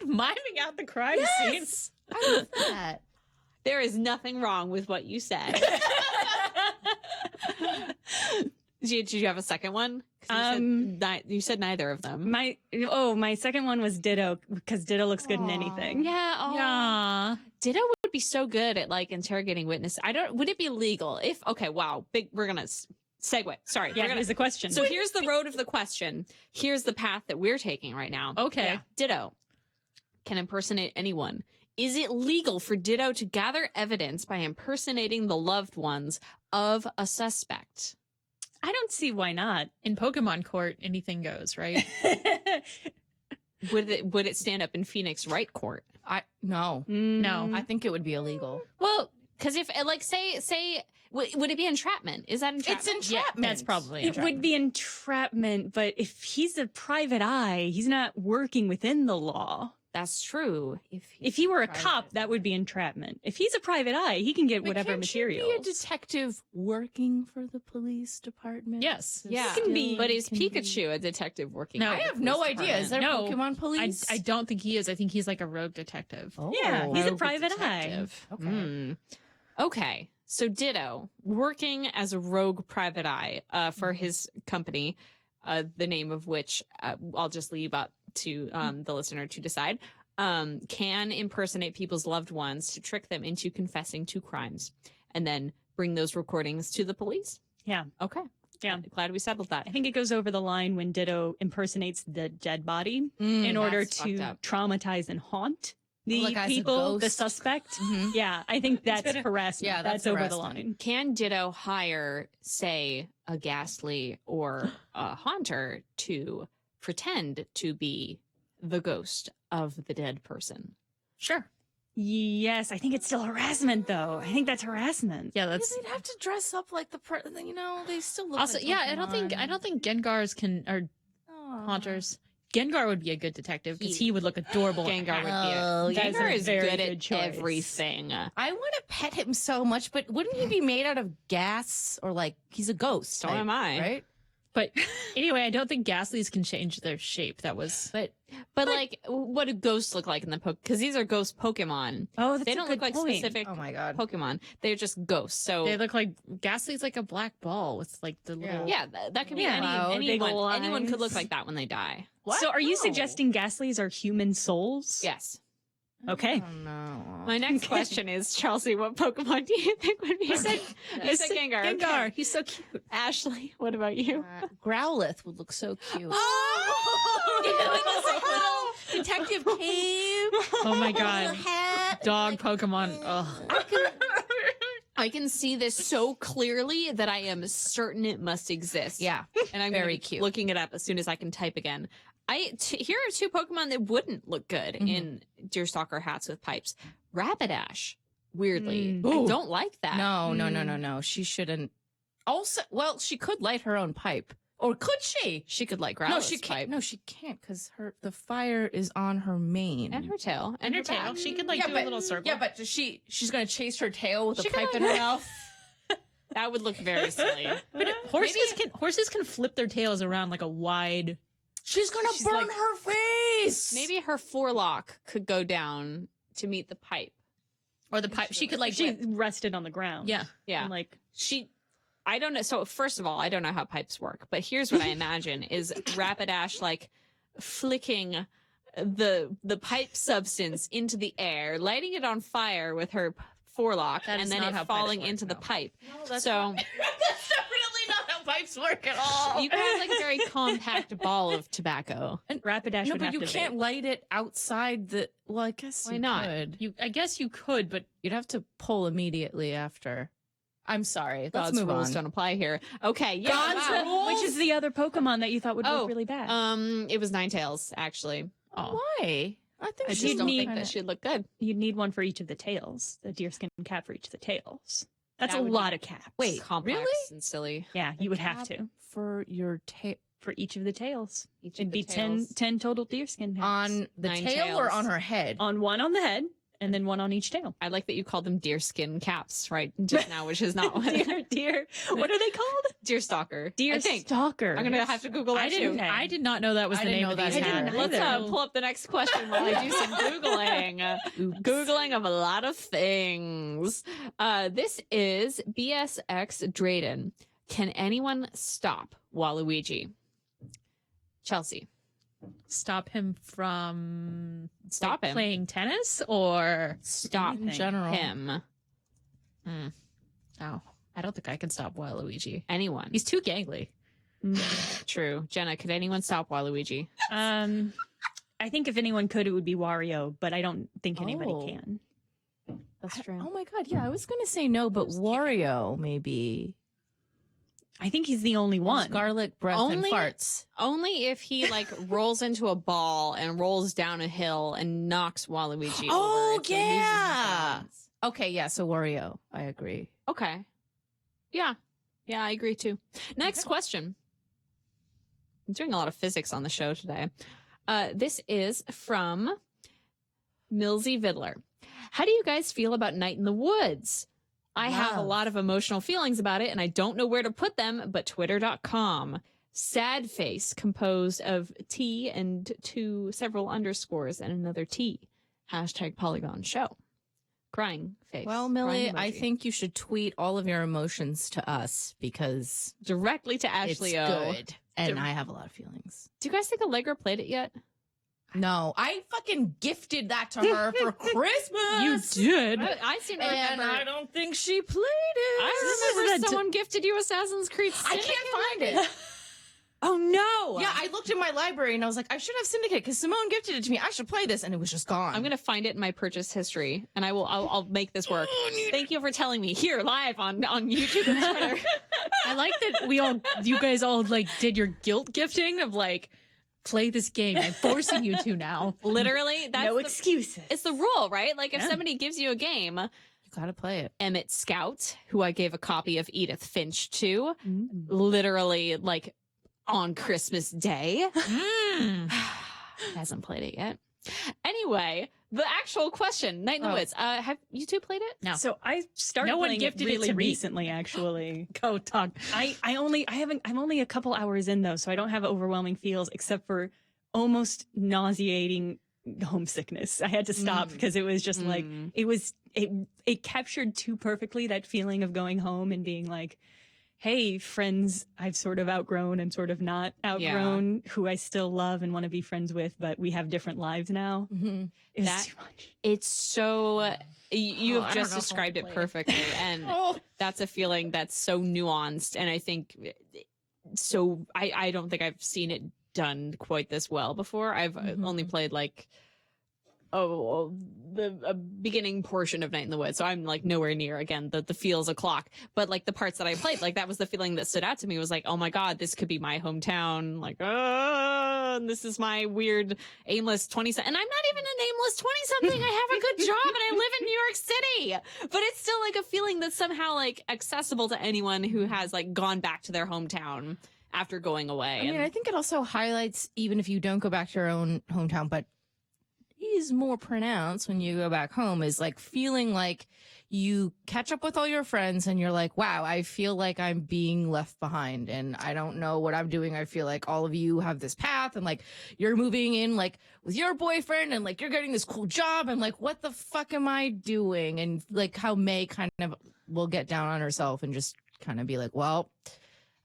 Miming out the crime scene. Yes. I love that. There is nothing wrong with what you said. Did you have a second one? 'Cause you said neither of them. my second one was Ditto because Ditto looks good in anything. Yeah. Oh. Yeah. Ditto would be so good at like interrogating witnesses. Would it be legal if, okay, wow, we're going to segue. Sorry. Yeah, here's the question. So here's the road of the question. Here's the path that we're taking right now. Okay. Yeah. Ditto can impersonate anyone. Is it legal for Ditto to gather evidence by impersonating the loved ones of a suspect? I don't see why not. In Pokemon Court, anything goes, right? Would it stand up in Phoenix Right Court? No. No. I think it would be illegal. Well, because if like say would it be entrapment? Is that entrapment? It's entrapment. That's probably It would be entrapment, but if he's a private eye, he's not working within the law. That's true. If he were a private. cop, that would be entrapment. If he's a private eye, he can get But whatever can't material. you be a detective working for the police department? Yes. Yeah, can be- but is Pikachu a detective working? No. for I the have no police idea. Is there department? Pokemon police? I don't think he is. I think he's like a rogue detective. Oh. Yeah, he's a Rogue private detective. Okay. Hmm. Okay, so Ditto working as a rogue private eye for his company, the name of which I'll just leave up to the listener to decide. Can impersonate people's loved ones to trick them into confessing to crimes and then bring those recordings to the police. Yeah. Okay. Yeah. Glad we settled that. I think it goes over the line when Ditto impersonates the dead body in order that's fucked to up. traumatize and haunt the Like as a people, the ghost? suspect. Mhm. Yeah, I think that's harassment. Yeah, that's over the harassment. line. Can Ditto hire, say, a Ghastly or a Haunter to pretend to be the ghost of the dead person? Sure. Yes, I think it's still harassment, though. I think that's harassment. Yeah, Yeah, that's they'd have to dress up like the they still look also like yeah. I don't think Gengars can or Aw. haunters. Gengar would be a good detective because he would look adorable. Gengar would Oh, be yeah. Gengar That's a is very good good at choice. everything. I want to pet him so much, but wouldn't he be made out of gas or like he's a ghost? So type, am I. Right? But anyway, I don't think Ghastlies can change their shape. That was. But like, what do ghosts look like in the because these are ghost Pokemon. Oh, that's They a don't good look like point. specific Oh my god. Pokemon. They're just ghosts. So They look like Ghastly's like a black ball with like the little. yeah, that could be Wow, big anyone. ol' Anyone could look eyes. like that when they die. What? So are you No. suggesting Ghastlies are human souls? Yes. Okay. Oh no. My next question is, Chelsea, what Pokemon do you think would be? You said Gengar. Gengar. Okay. He's so cute. Ashley, what about you? Growlithe would look so cute. Oh! Detective Cave. Oh my god. Hat. Dog Pokemon. Ugh. I can see this so clearly that I am certain it must exist. Yeah. And I'm Very very cute. looking it up as soon as I can type again. Here are two Pokemon that wouldn't look good in Deerstalker hats with pipes. Rapidash, weirdly. Mm. I Ooh. don't like that. No. She shouldn't. Also, well, she could light her own pipe, or could she? She could like No, Growlithe's she can't. pipe. No, she can't because the fire is on her mane And her tail. And her her tail. back. She could like do a little circle. Yeah, but she's gonna chase her tail with She a could pipe in her mouth. That would look very silly. But horses can flip their tails around like a wide. She's gonna She's burn like- her face. Maybe her forelock could go down to meet the pipe. Or the pipe. She could like. She rested on the ground. Yeah. Yeah. And like I don't know. So first of all, I don't know how pipes work, but here's what I imagine is Rapidash like flicking the pipe substance into the air, lighting it on fire with her forelock, That and is then not it how pipes falling work, into the no. pipe. that's So That's definitely not how pipes work at all. you can have like a very compact ball of tobacco. Rapidash no, would but have you to can't vape. light it outside the. Well, I guess Why you not? could. I guess you could, but You'd have to pull immediately after. I'm sorry. Let's God's move rules on. don't apply here. Okay, yeah. God's wow. rules? Which is the other Pokemon that you thought would Oh, look really bad? It was Ninetales actually. oh, Why? I think I She'd just don't think need- that she'd look good. You'd need one for each of the tails. The deerskin cap for each of the tails. That's That a would lot be- of caps. Wait, Complex really? and silly. Yeah, you would have Cap to for your tail for each of the tails. Each of It'd the be tails. 10 total deerskin caps. on the Nine tail or tails. on her head. On one on the head and then one on each tail. I like that you called them deerskin caps right just now, which is not what deer. What are they called? Deerstalker. Deer I think. stalker. I'm gonna have to Google that I didn't. too. I did not know that was I the didn't name know of that these either. hats. Let's pull up the next question while I do some Googling. Googling of a lot of things. This is BSX Drayden. Can anyone stop Waluigi? Chelsea. Stop him from Stop him. playing tennis or Stop In general. him. no. I don't think I can stop Waluigi. Anyone. He's too gangly. True. Jenna, could anyone stop Waluigi? I think if anyone could, it would be Wario, but I don't think anybody Oh. can. That's true. Oh my god, yeah, I was gonna say no, but Wario maybe. I think he's the only one. Scarlet breath Only- and farts. Only if he like rolls into a ball and rolls down a hill and knocks Waluigi Oh, over. until he loses his yeah. balance. Okay, yeah, so Wario. I agree. Okay. Yeah. Yeah, I agree too. Next question. I'm doing a lot of physics on the show today. This is from Millsy Vidler. How do you guys feel about Night in the Woods? I have a Love. lot of emotional feelings about it and I don't know where to put them, but twitter.com. Sad face composed of T and several underscores and another T. Hashtag Polygon show. Crying face. Well, Crying Millie, emoji. I think you should tweet all of your emotions to us because directly to Ashley it's O. good. And I have a lot of feelings. Do you guys think Allegra played it yet? No, I fucking gifted that to her for Christmas. You did. I seem to And remember. I don't think she played it. I remember someone gifted you Assassin's Creed I Syndicate. can't find it. Oh no! Yeah, I looked in my library and I was like, I should have Syndicate because Simone gifted it to me. I should play this, and it was just gone. I'm gonna find it in my purchase history, and I'll make this work. Thank you for telling me here live on YouTube and Twitter. I like that you guys all like did your guilt gifting of like play this game. I'm forcing you to now. Literally, that's No the, excuses. it's the rule, right? Like if Yeah. somebody gives you a game, You gotta play it. Emmett Scout, who I gave a copy of Edith Finch to, Mm. literally like on Christmas Day. Mm. Hasn't played it yet. Anyway, the actual question, Night in the Woods. Have you two played it? No. So I started No one playing gifted it it really to me. recently, actually. Go talk. I'm only a couple hours in though, so I don't have overwhelming feels except for almost nauseating homesickness. I had to stop because it was just like it captured too perfectly that feeling of going home and being like, hey, friends I've sort of outgrown and sort of not outgrown, who I still love and want to be friends with, but we have different lives now. Mm-hmm. It was That- too much. It's so you I have don't just know if I'll described it play it. perfectly, and that's a feeling that's so nuanced, and I think so. I don't think I've seen it done quite this well before. I've only played like the beginning portion of Night in the Woods, so I'm like nowhere near again the feels a clock, but like the parts that I played, like that was the feeling that stood out to me, was like, oh my god, this could be my hometown, like this is my weird aimless 20 and I'm not even an aimless 20 something. I have a good job and I live in New York City, but it's still like a feeling that's somehow like accessible to anyone who has like gone back to their hometown after going away. I mean, I think it also highlights, even if you don't go back to your own hometown, but is more pronounced when you go back home, is like feeling like you catch up with all your friends and you're like, wow, I feel like I'm being left behind and I don't know what I'm doing. I feel like all of you have this path and like you're moving in like with your boyfriend and like you're getting this cool job and like, what the fuck am I doing? And like how May kind of will get down on herself and just kind of be like, well,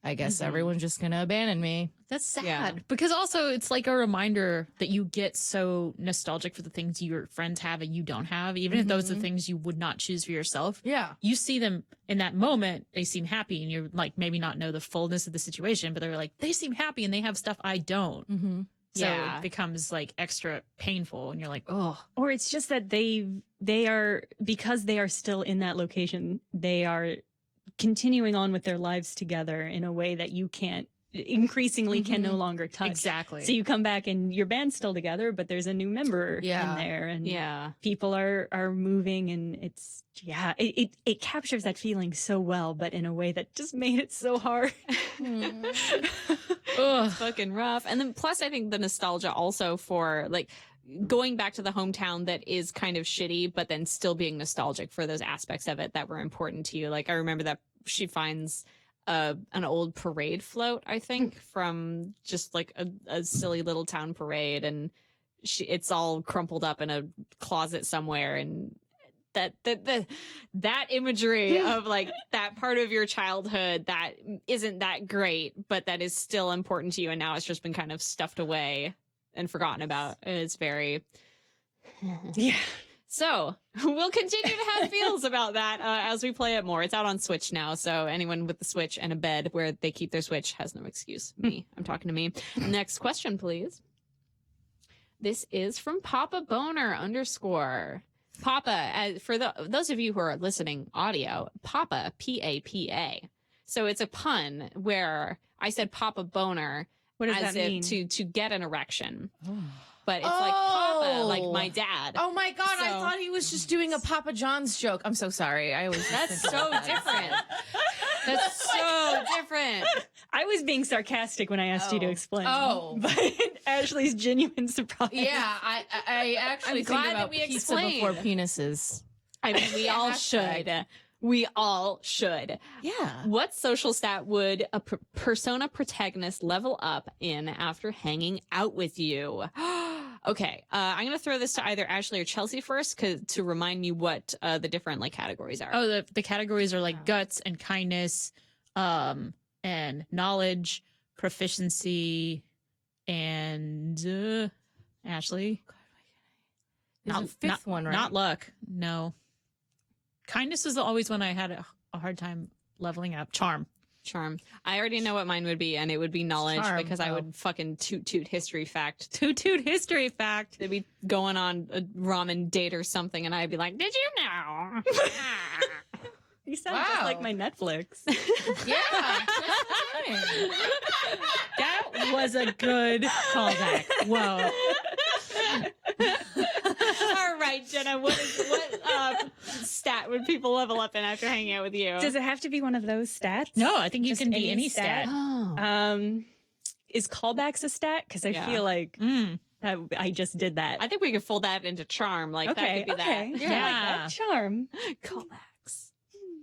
I guess everyone's just gonna abandon me. That's sad Yeah. because also it's like a reminder that you get so nostalgic for the things your friends have and you don't have, even if those are the things you would not choose for yourself. Yeah. You see them in that moment, they seem happy, and you're like maybe not know the fullness of the situation, but they're like, they seem happy and they have stuff I don't. Mm-hmm. So Yeah. it becomes like extra painful, and you're like, oh, Or it's just that they are, because they are still in that location, they are continuing on with their lives together in a way that you can't increasingly can no longer touch. exactly. So you come back and your band's still together, but there's a new member Yeah. in there, and yeah. people are moving, and it's it captures that feeling so well, but in a way that just made it so hard. Ugh. Fucking rough. And then plus I think the nostalgia also for like going back to the hometown that is kind of shitty, but then still being nostalgic for those aspects of it that were important to you. Like I remember that she finds an old parade float, I think, from just like a silly little town parade, and it's all crumpled up in a closet somewhere, and that imagery of like that part of your childhood that isn't that great, but that is still important to you, and now it's just been kind of stuffed away and forgotten about. It's very Yeah. so we'll continue to have feels about that as we play it more. It's out on Switch now, so anyone with the Switch and a bed where they keep their Switch has no excuse. Me, I'm talking to me. Next question, please. This is from Papa Boner _ Papa, for those of you who are listening audio, Papa, P-A-P-A. So it's a pun where I said Papa Boner What does as that mean? if to get an erection. But it's like Papa, like my dad. Oh my god, I So- thought he was just doing a Papa John's joke. I'm so sorry. I was That's so different. That's so different. I was being sarcastic when I asked you to Oh. explain. Oh. But Ashley's genuine surprise. Yeah, I actually I'm think glad that about we pizza explained. before penises. I mean, we all should. We all should. Yeah. What social stat would a persona protagonist level up in after hanging out with you? Okay, I'm gonna throw this to either Ashley or Chelsea first, to remind me what the different like categories are. Oh, the categories are like guts and kindness, and knowledge, proficiency, and Ashley. There's a fifth one, right? Not luck. No. Kindness is always when I had a hard time leveling up. Charm. I already know what mine would be, and it would be knowledge, Charm, because I oh. would fucking toot history fact. Toot history fact. They'd be going on a ramen date or something, and I'd be like, "Did you know?" You sound just Wow. like my Netflix. Yeah. That's fine. That was a good callback. Whoa. All right, Jenna, what stat would people level up in after hanging out with you? Does it have to be one of those stats? No, I think you Just can be any any stat? stat. Oh. Is callbacks a stat? Because I Yeah. feel like I just did that. I think we could fold that into charm. Like that could be okay. that. Yeah, I like that charm. Callbacks.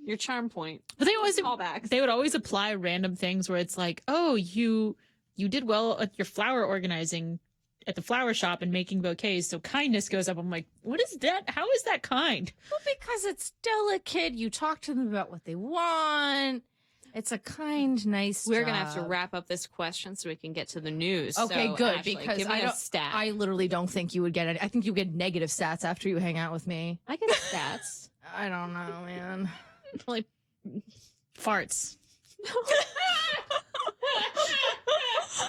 Your charm point. But they always Callbacks. they would always apply random things where it's like, oh, you did well at your flower organizing at the flower shop and making bouquets, so kindness goes up. I'm like, what is that? How is that kind? Well, because it's delicate. You talk to them about what they want. It's a kind, nice. We're gonna job. have to wrap up this question so we can get to the news. Okay, So, good. Ashley, Because give me I a don't. stat. I literally don't think you would get it. I think you get negative stats after you hang out with me. I get stats. I don't know, man. Like farts.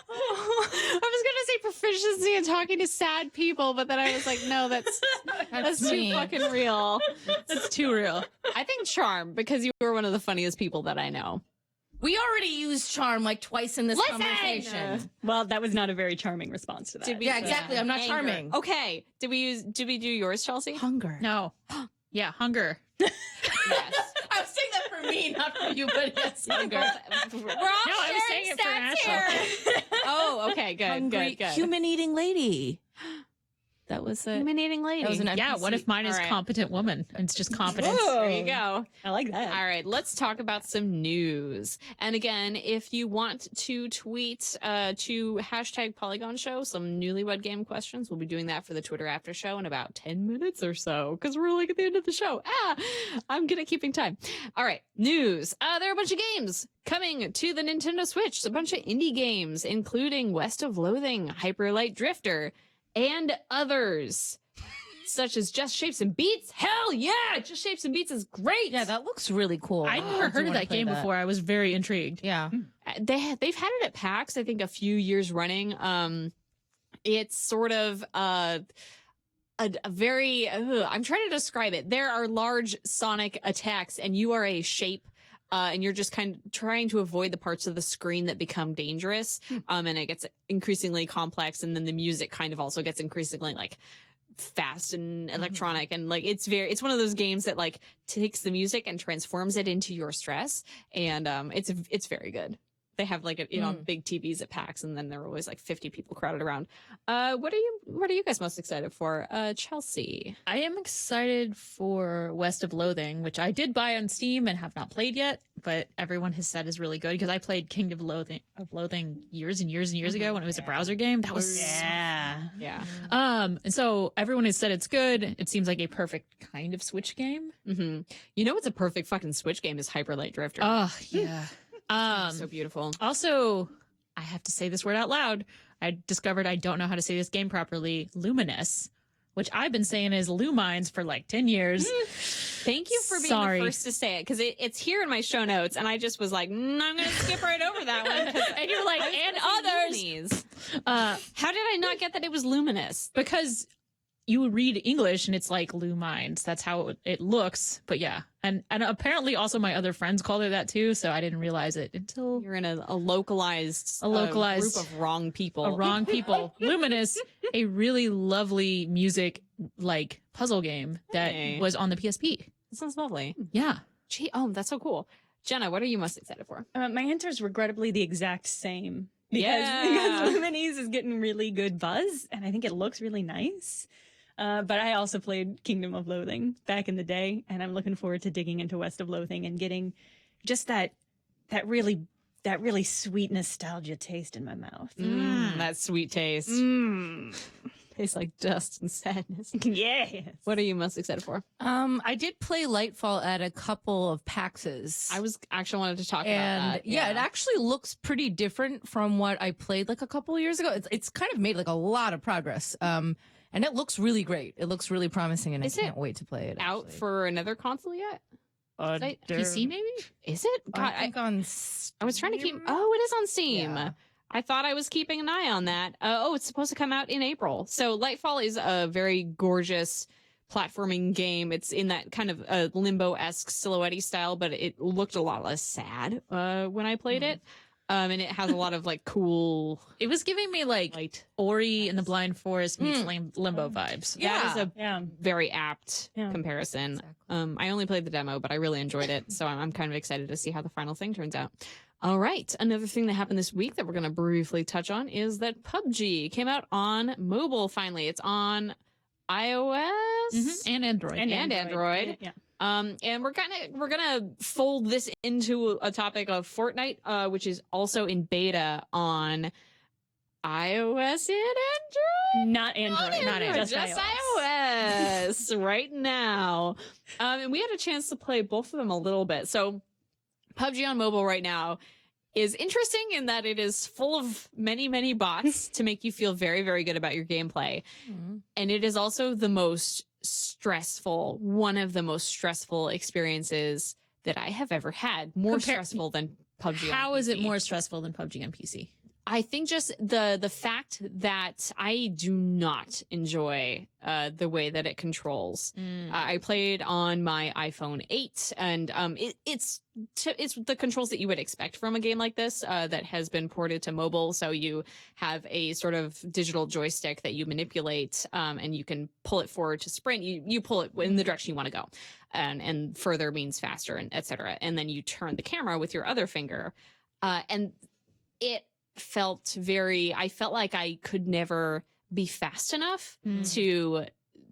I was gonna say proficiency in talking to sad people, but then I was like, no, that's too me. fucking real. That's too real. I think charm, because you were one of the funniest people that I know. We already used charm like twice in this Listen! conversation. Well, that was not a very charming response to that. Did we- Yeah, exactly. I'm not Anger. charming. Okay. Did we do yours, Chelsea? Hunger. No. Yeah, hunger. Yes. I was saying that for me, not for you, but yes, hunger. We're all No, I was saying it for Ashley. Oh, okay, good, Hungry, good, good. human-eating lady. That was it. Human-eating lady. That was an Yeah, what if mine is All right. competent woman? It's just competence. There you go. I like that. All right, let's talk about some news. And again, if you want to tweet to hashtag Polygon Show some newlywed game questions, we'll be doing that for the Twitter after show in about 10 minutes or so, because we're like at the end of the show. I'm good at keeping time. All right, news. There are a bunch of games coming to the Nintendo Switch. A bunch of indie games, including West of Loathing, Hyper Light Drifter, and others. Such as Just Shapes and Beats. Hell yeah! Just Shapes and Beats is great. Yeah, that looks really cool. I'd never heard of that game before. I was very intrigued. Yeah. They've had it at PAX, I think, a few years running. It's sort of a very I'm trying to describe it. There are large sonic attacks, and you are a shape. And you're just kind of trying to avoid the parts of the screen that become dangerous. And it gets increasingly complex, and then the music kind of also gets increasingly like fast and electronic, and like it's one of those games that like takes the music and transforms it into your stress, and it's very good. They have like big TVs at PAX, and then there are always like 50 people crowded around. What are you guys most excited for? Chelsea. I am excited for West of Loathing, which I did buy on Steam and have not played yet, but everyone has said is really good because I played Kingdom of Loathing years and years and years ago when it was a browser game. That was Yeah. and so everyone has said it's good. It seems like a perfect kind of Switch game. Mm-hmm. You know what's a perfect fucking Switch game is Hyper Light Drifter. Oh yeah. So beautiful. Also, I have to say this word out loud. I discovered I don't know how to say this game properly. Luminous, which I've been saying is Lumines for like 10 years. Thank you for being Sorry. the first to say it, because it's here in my show notes, and I just was like, I'm going to skip right over that one. And you're like, and others. How did I not get that it was luminous? Because you would read English and it's like Lumines. That's how it looks. But yeah. And apparently also my other friends called it that too. So I didn't realize it until You're in a localized localized group of wrong people. a wrong people. Luminous, a really lovely music like puzzle game that Hey. was on the PSP. That sounds lovely. Yeah. Gee, that's so cool. Jenna, what are you most excited for? My answer is regrettably the exact same. Because Yeah. Lumines is getting really good buzz, and I think it looks really nice. But I also played Kingdom of Loathing back in the day, and I'm looking forward to digging into West of Loathing and getting just that really sweet nostalgia taste in my mouth. That sweet taste. Tastes like dust and sadness. Yes. What are you most excited for? I did play Lightfall at a couple of PAXs. I was actually wanted to talk and about that. yeah, it actually looks pretty different from what I played like a couple of years ago. It's kind of made like a lot of progress. And it looks really great. It looks really promising, and I can't wait to play it. out actually. for another console yet? PC maybe? Is it? God, I think on. I was trying to keep. Steam? Oh, it is on Steam. Yeah. I thought I was keeping an eye on that. It's supposed to come out in April. So Lightfall is a very gorgeous platforming game. It's in that kind of limbo-esque silhouette style, but it looked a lot less sad when I played it. And it has a lot of like cool It was giving me like light. Ori and the Blind Forest meets Limbo vibes. That is a Yeah. very apt Yeah. comparison. Exactly. I only played the demo, but I really enjoyed it. So I'm kind of excited to see how the final thing turns out. All right. Another thing that happened this week that we're going to briefly touch on is that PUBG came out on mobile finally. It's on iOS And Android. And Android. Yeah. And we're gonna fold this into a topic of Fortnite, which is also in beta on iOS and Android. Not Android. Not Android, Just iOS right now. And we had a chance to play both of them a little bit. So PUBG on mobile right now is interesting in that it is full of many, many bots to make you feel very, very good about your gameplay. And it is also the most stressful, one of the most stressful experiences that I have ever had. More stressful than PUBG. How on is it PC. more stressful than PUBG on PC? I think just the fact that I do not enjoy the way that it controls. I played on my iPhone 8, and it's the controls that you would expect from a game like this that has been ported to mobile. So you have a sort of digital joystick that you manipulate, and you can pull it forward to sprint. You pull it in the direction you want to go, and further means faster, and etc. And then you turn the camera with your other finger, and it I felt like I could never be fast enough to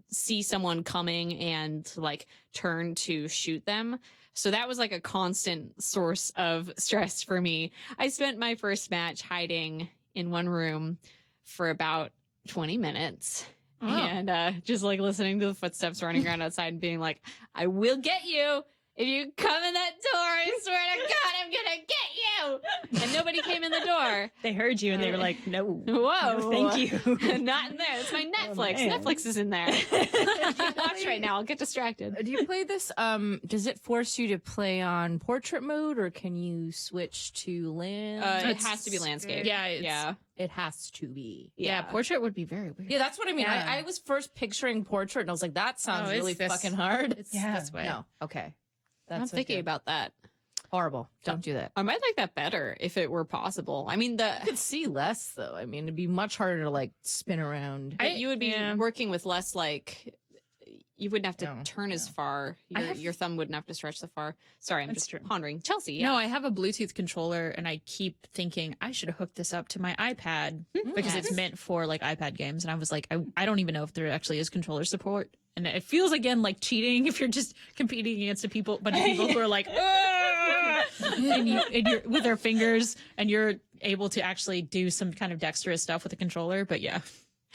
see someone coming and like turn to shoot them. So that was like a constant source of stress for me. I spent my first match hiding in one room for about 20 minutes. And just like listening to the footsteps running around outside and being like, I will get you. If you come in that door, I swear to God, I'm gonna get you. And nobody came in the door. They heard you and they were like, no. Whoa. No, thank you. Not in there. It's my Netflix. man. Netflix is in there. I can't watch right now. I'll get distracted. Do you play this? Does it force you to play on portrait mode, or can you switch to land? It has to be landscape. Yeah, it's- Yeah. It has to be. Yeah, portrait would be very weird. Yeah, that's what I mean. Yeah. I was first picturing portrait, and I was like, that sounds it's really this- fucking hard. It's Yeah. this way. No, okay. I'm so thinking good. about that. Horrible. Don't do that. I might like that better if it were possible. I mean, I could see less though. I mean, it'd be much harder to like spin around. you would be yeah. working with less like you wouldn't have to No, turn as far. Your thumb wouldn't have to stretch so far. Sorry, I'm That's just true. pondering. Chelsea, yeah. No, I have a Bluetooth controller and I keep thinking I should hook this up to my iPad because it's meant for like iPad games. And I was like, I don't even know if there actually is controller support. And it feels again like cheating if you're just competing against a bunch of people who are like, "Ah!" and you're with their fingers and you're able to actually do some kind of dexterous stuff with the controller. But yeah,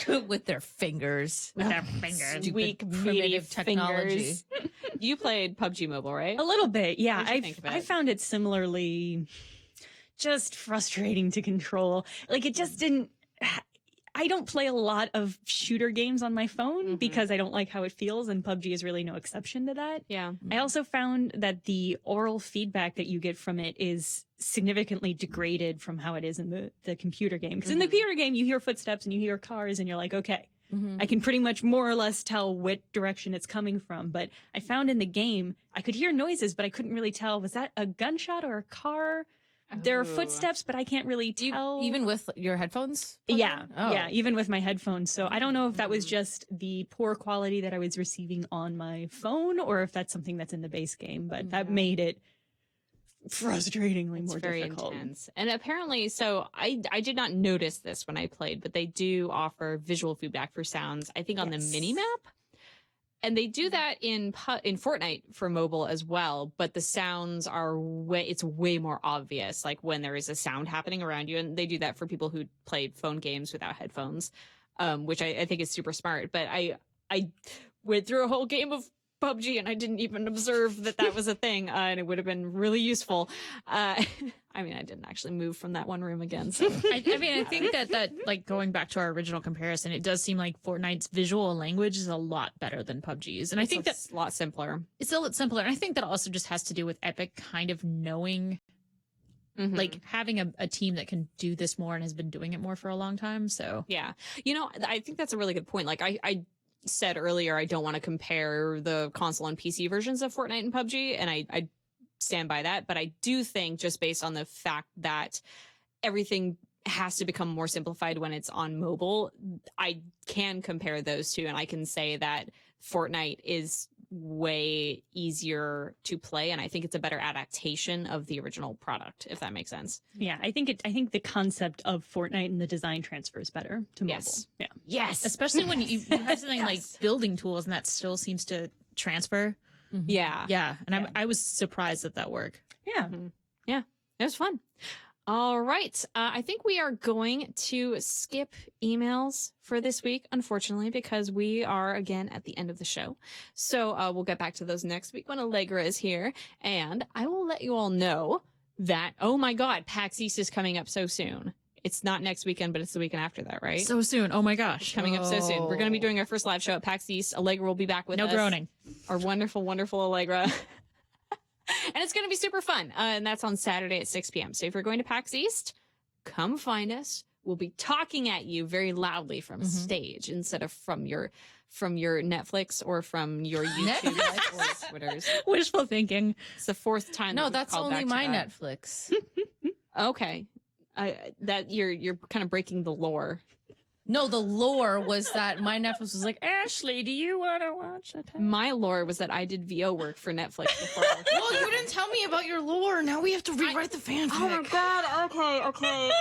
With their fingers. with their fingers. Weak, meaty primitive technology. technology. You played PUBG Mobile, right? A little bit, yeah. What'd you think of it? I found it similarly just frustrating to control. Like it just didn't. I don't play a lot of shooter games on my phone because I don't like how it feels, and PUBG is really no exception to that. Yeah. I also found that the oral feedback that you get from it is significantly degraded from how it is in the computer game. Because in the computer game, you hear footsteps and you hear cars, and you're like, okay, I can pretty much more or less tell what direction it's coming from. But I found in the game, I could hear noises, but I couldn't really tell, was that a gunshot or a car? There are Ooh. footsteps, but I can't really Do you, tell. even with your headphones? plugged Yeah, in? Oh. yeah, even with my headphones. So I don't know if that was just the poor quality that I was receiving on my phone or if that's something that's in the base game, but that made it frustratingly It's more very difficult. intense. And apparently, so I did not notice this when I played, but they do offer visual feedback for sounds, I think on the Yes. mini map. And they do that in Fortnite for mobile as well, but the sounds are it's way more obvious, like when there is a sound happening around you. And they do that for people who played phone games without headphones, which I think is super smart. But I went through a whole game of PUBG and I didn't even observe that was a thing, and it would have been really useful. I mean, I didn't actually move from that one room again. So. I mean, I think that like going back to our original comparison, it does seem like Fortnite's visual language is a lot better than PUBG's, and I think that's a lot simpler. it's a lot simpler. And I think that also just has to do with Epic kind of knowing, like having a team that can do this more and has been doing it more for a long time. So Yeah. You know, I think that's a really good point. Like I said earlier, I don't want to compare the console and PC versions of Fortnite and PUBG, and I stand by that. But I do think just based on the fact that everything has to become more simplified when it's on mobile. I can compare those two, and I can say that Fortnite is way easier to play, and I think it's a better adaptation of the original product, if that makes sense. Yeah, I think the concept of Fortnite and the design transfers better to mobile. Yes. Yeah. Yes. Especially when you have something like building tools and that still seems to transfer. Yeah. Yeah. And I was surprised at that work. Yeah. Yeah. It was fun. All right. I think we are going to skip emails for this week, unfortunately, because we are again at the end of the show. So we'll get back to those next week when Allegra is here. And I will let you all know that, oh my God, PAX East is coming up so soon. It's not next weekend, but it's the weekend after that, right? So soon. Oh my gosh. Coming up so soon. We're going to be doing our first live show at PAX East. Allegra will be back with us. No groaning. Our wonderful, wonderful Allegra. And it's going to be super fun. And that's on Saturday at 6 p.m. So if you're going to PAX East, come find us. We'll be talking at you very loudly from stage instead of from your Netflix or from your YouTube or Twitters. Wishful thinking. It's the fourth time. No, that we've that's called only back to my that. Netflix. Okay. That you're kind of breaking the lore. No, the lore was that my Netflix was like, Ashley, do you want to watch it? My lore was that I did VO work for Netflix before. Well, you didn't tell me about your lore. Now we have to rewrite the fanfic. Oh my God.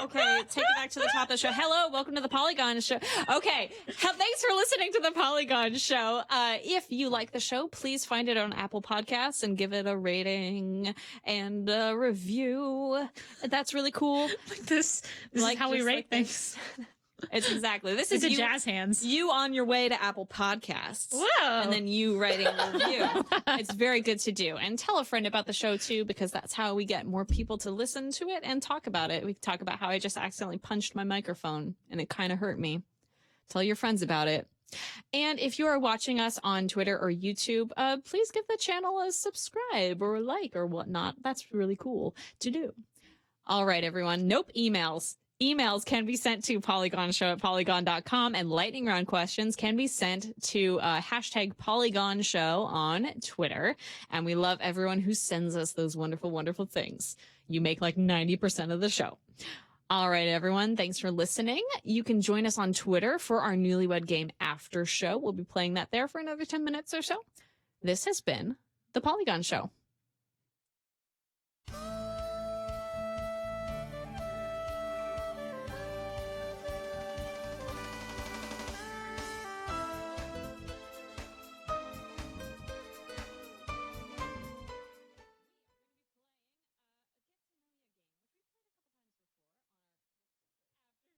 Okay. Take it back to the top of the show. Hello. Welcome to the Polygon show. Okay. Thanks for listening to the Polygon show. If you like the show, please find it on Apple Podcasts and give it a rating and a review. That's really cool. This is how we just rate things. It's exactly. This It's is a you, jazz hands. you on your way to Apple Podcasts. Whoa. And then you writing a review. It's very good to do. And tell a friend about the show too, because that's how we get more people to listen to it and talk about it. We can talk about how I just accidentally punched my microphone and it kind of hurt me. Tell your friends about it. And if you are watching us on Twitter or YouTube, please give the channel a subscribe or a like or whatnot. That's really cool to do. All right, everyone. Nope. Emails. Emails can be sent to polygonshow@polygon.com, and lightning round questions can be sent to hashtag Polygon Show on Twitter. And we love everyone who sends us those wonderful, wonderful things. You make like 90% of the show. All right, everyone. Thanks for listening. You can join us on Twitter for our newlywed game Aftershow. We'll be playing that there for another 10 minutes or so. This has been the Polygon Show.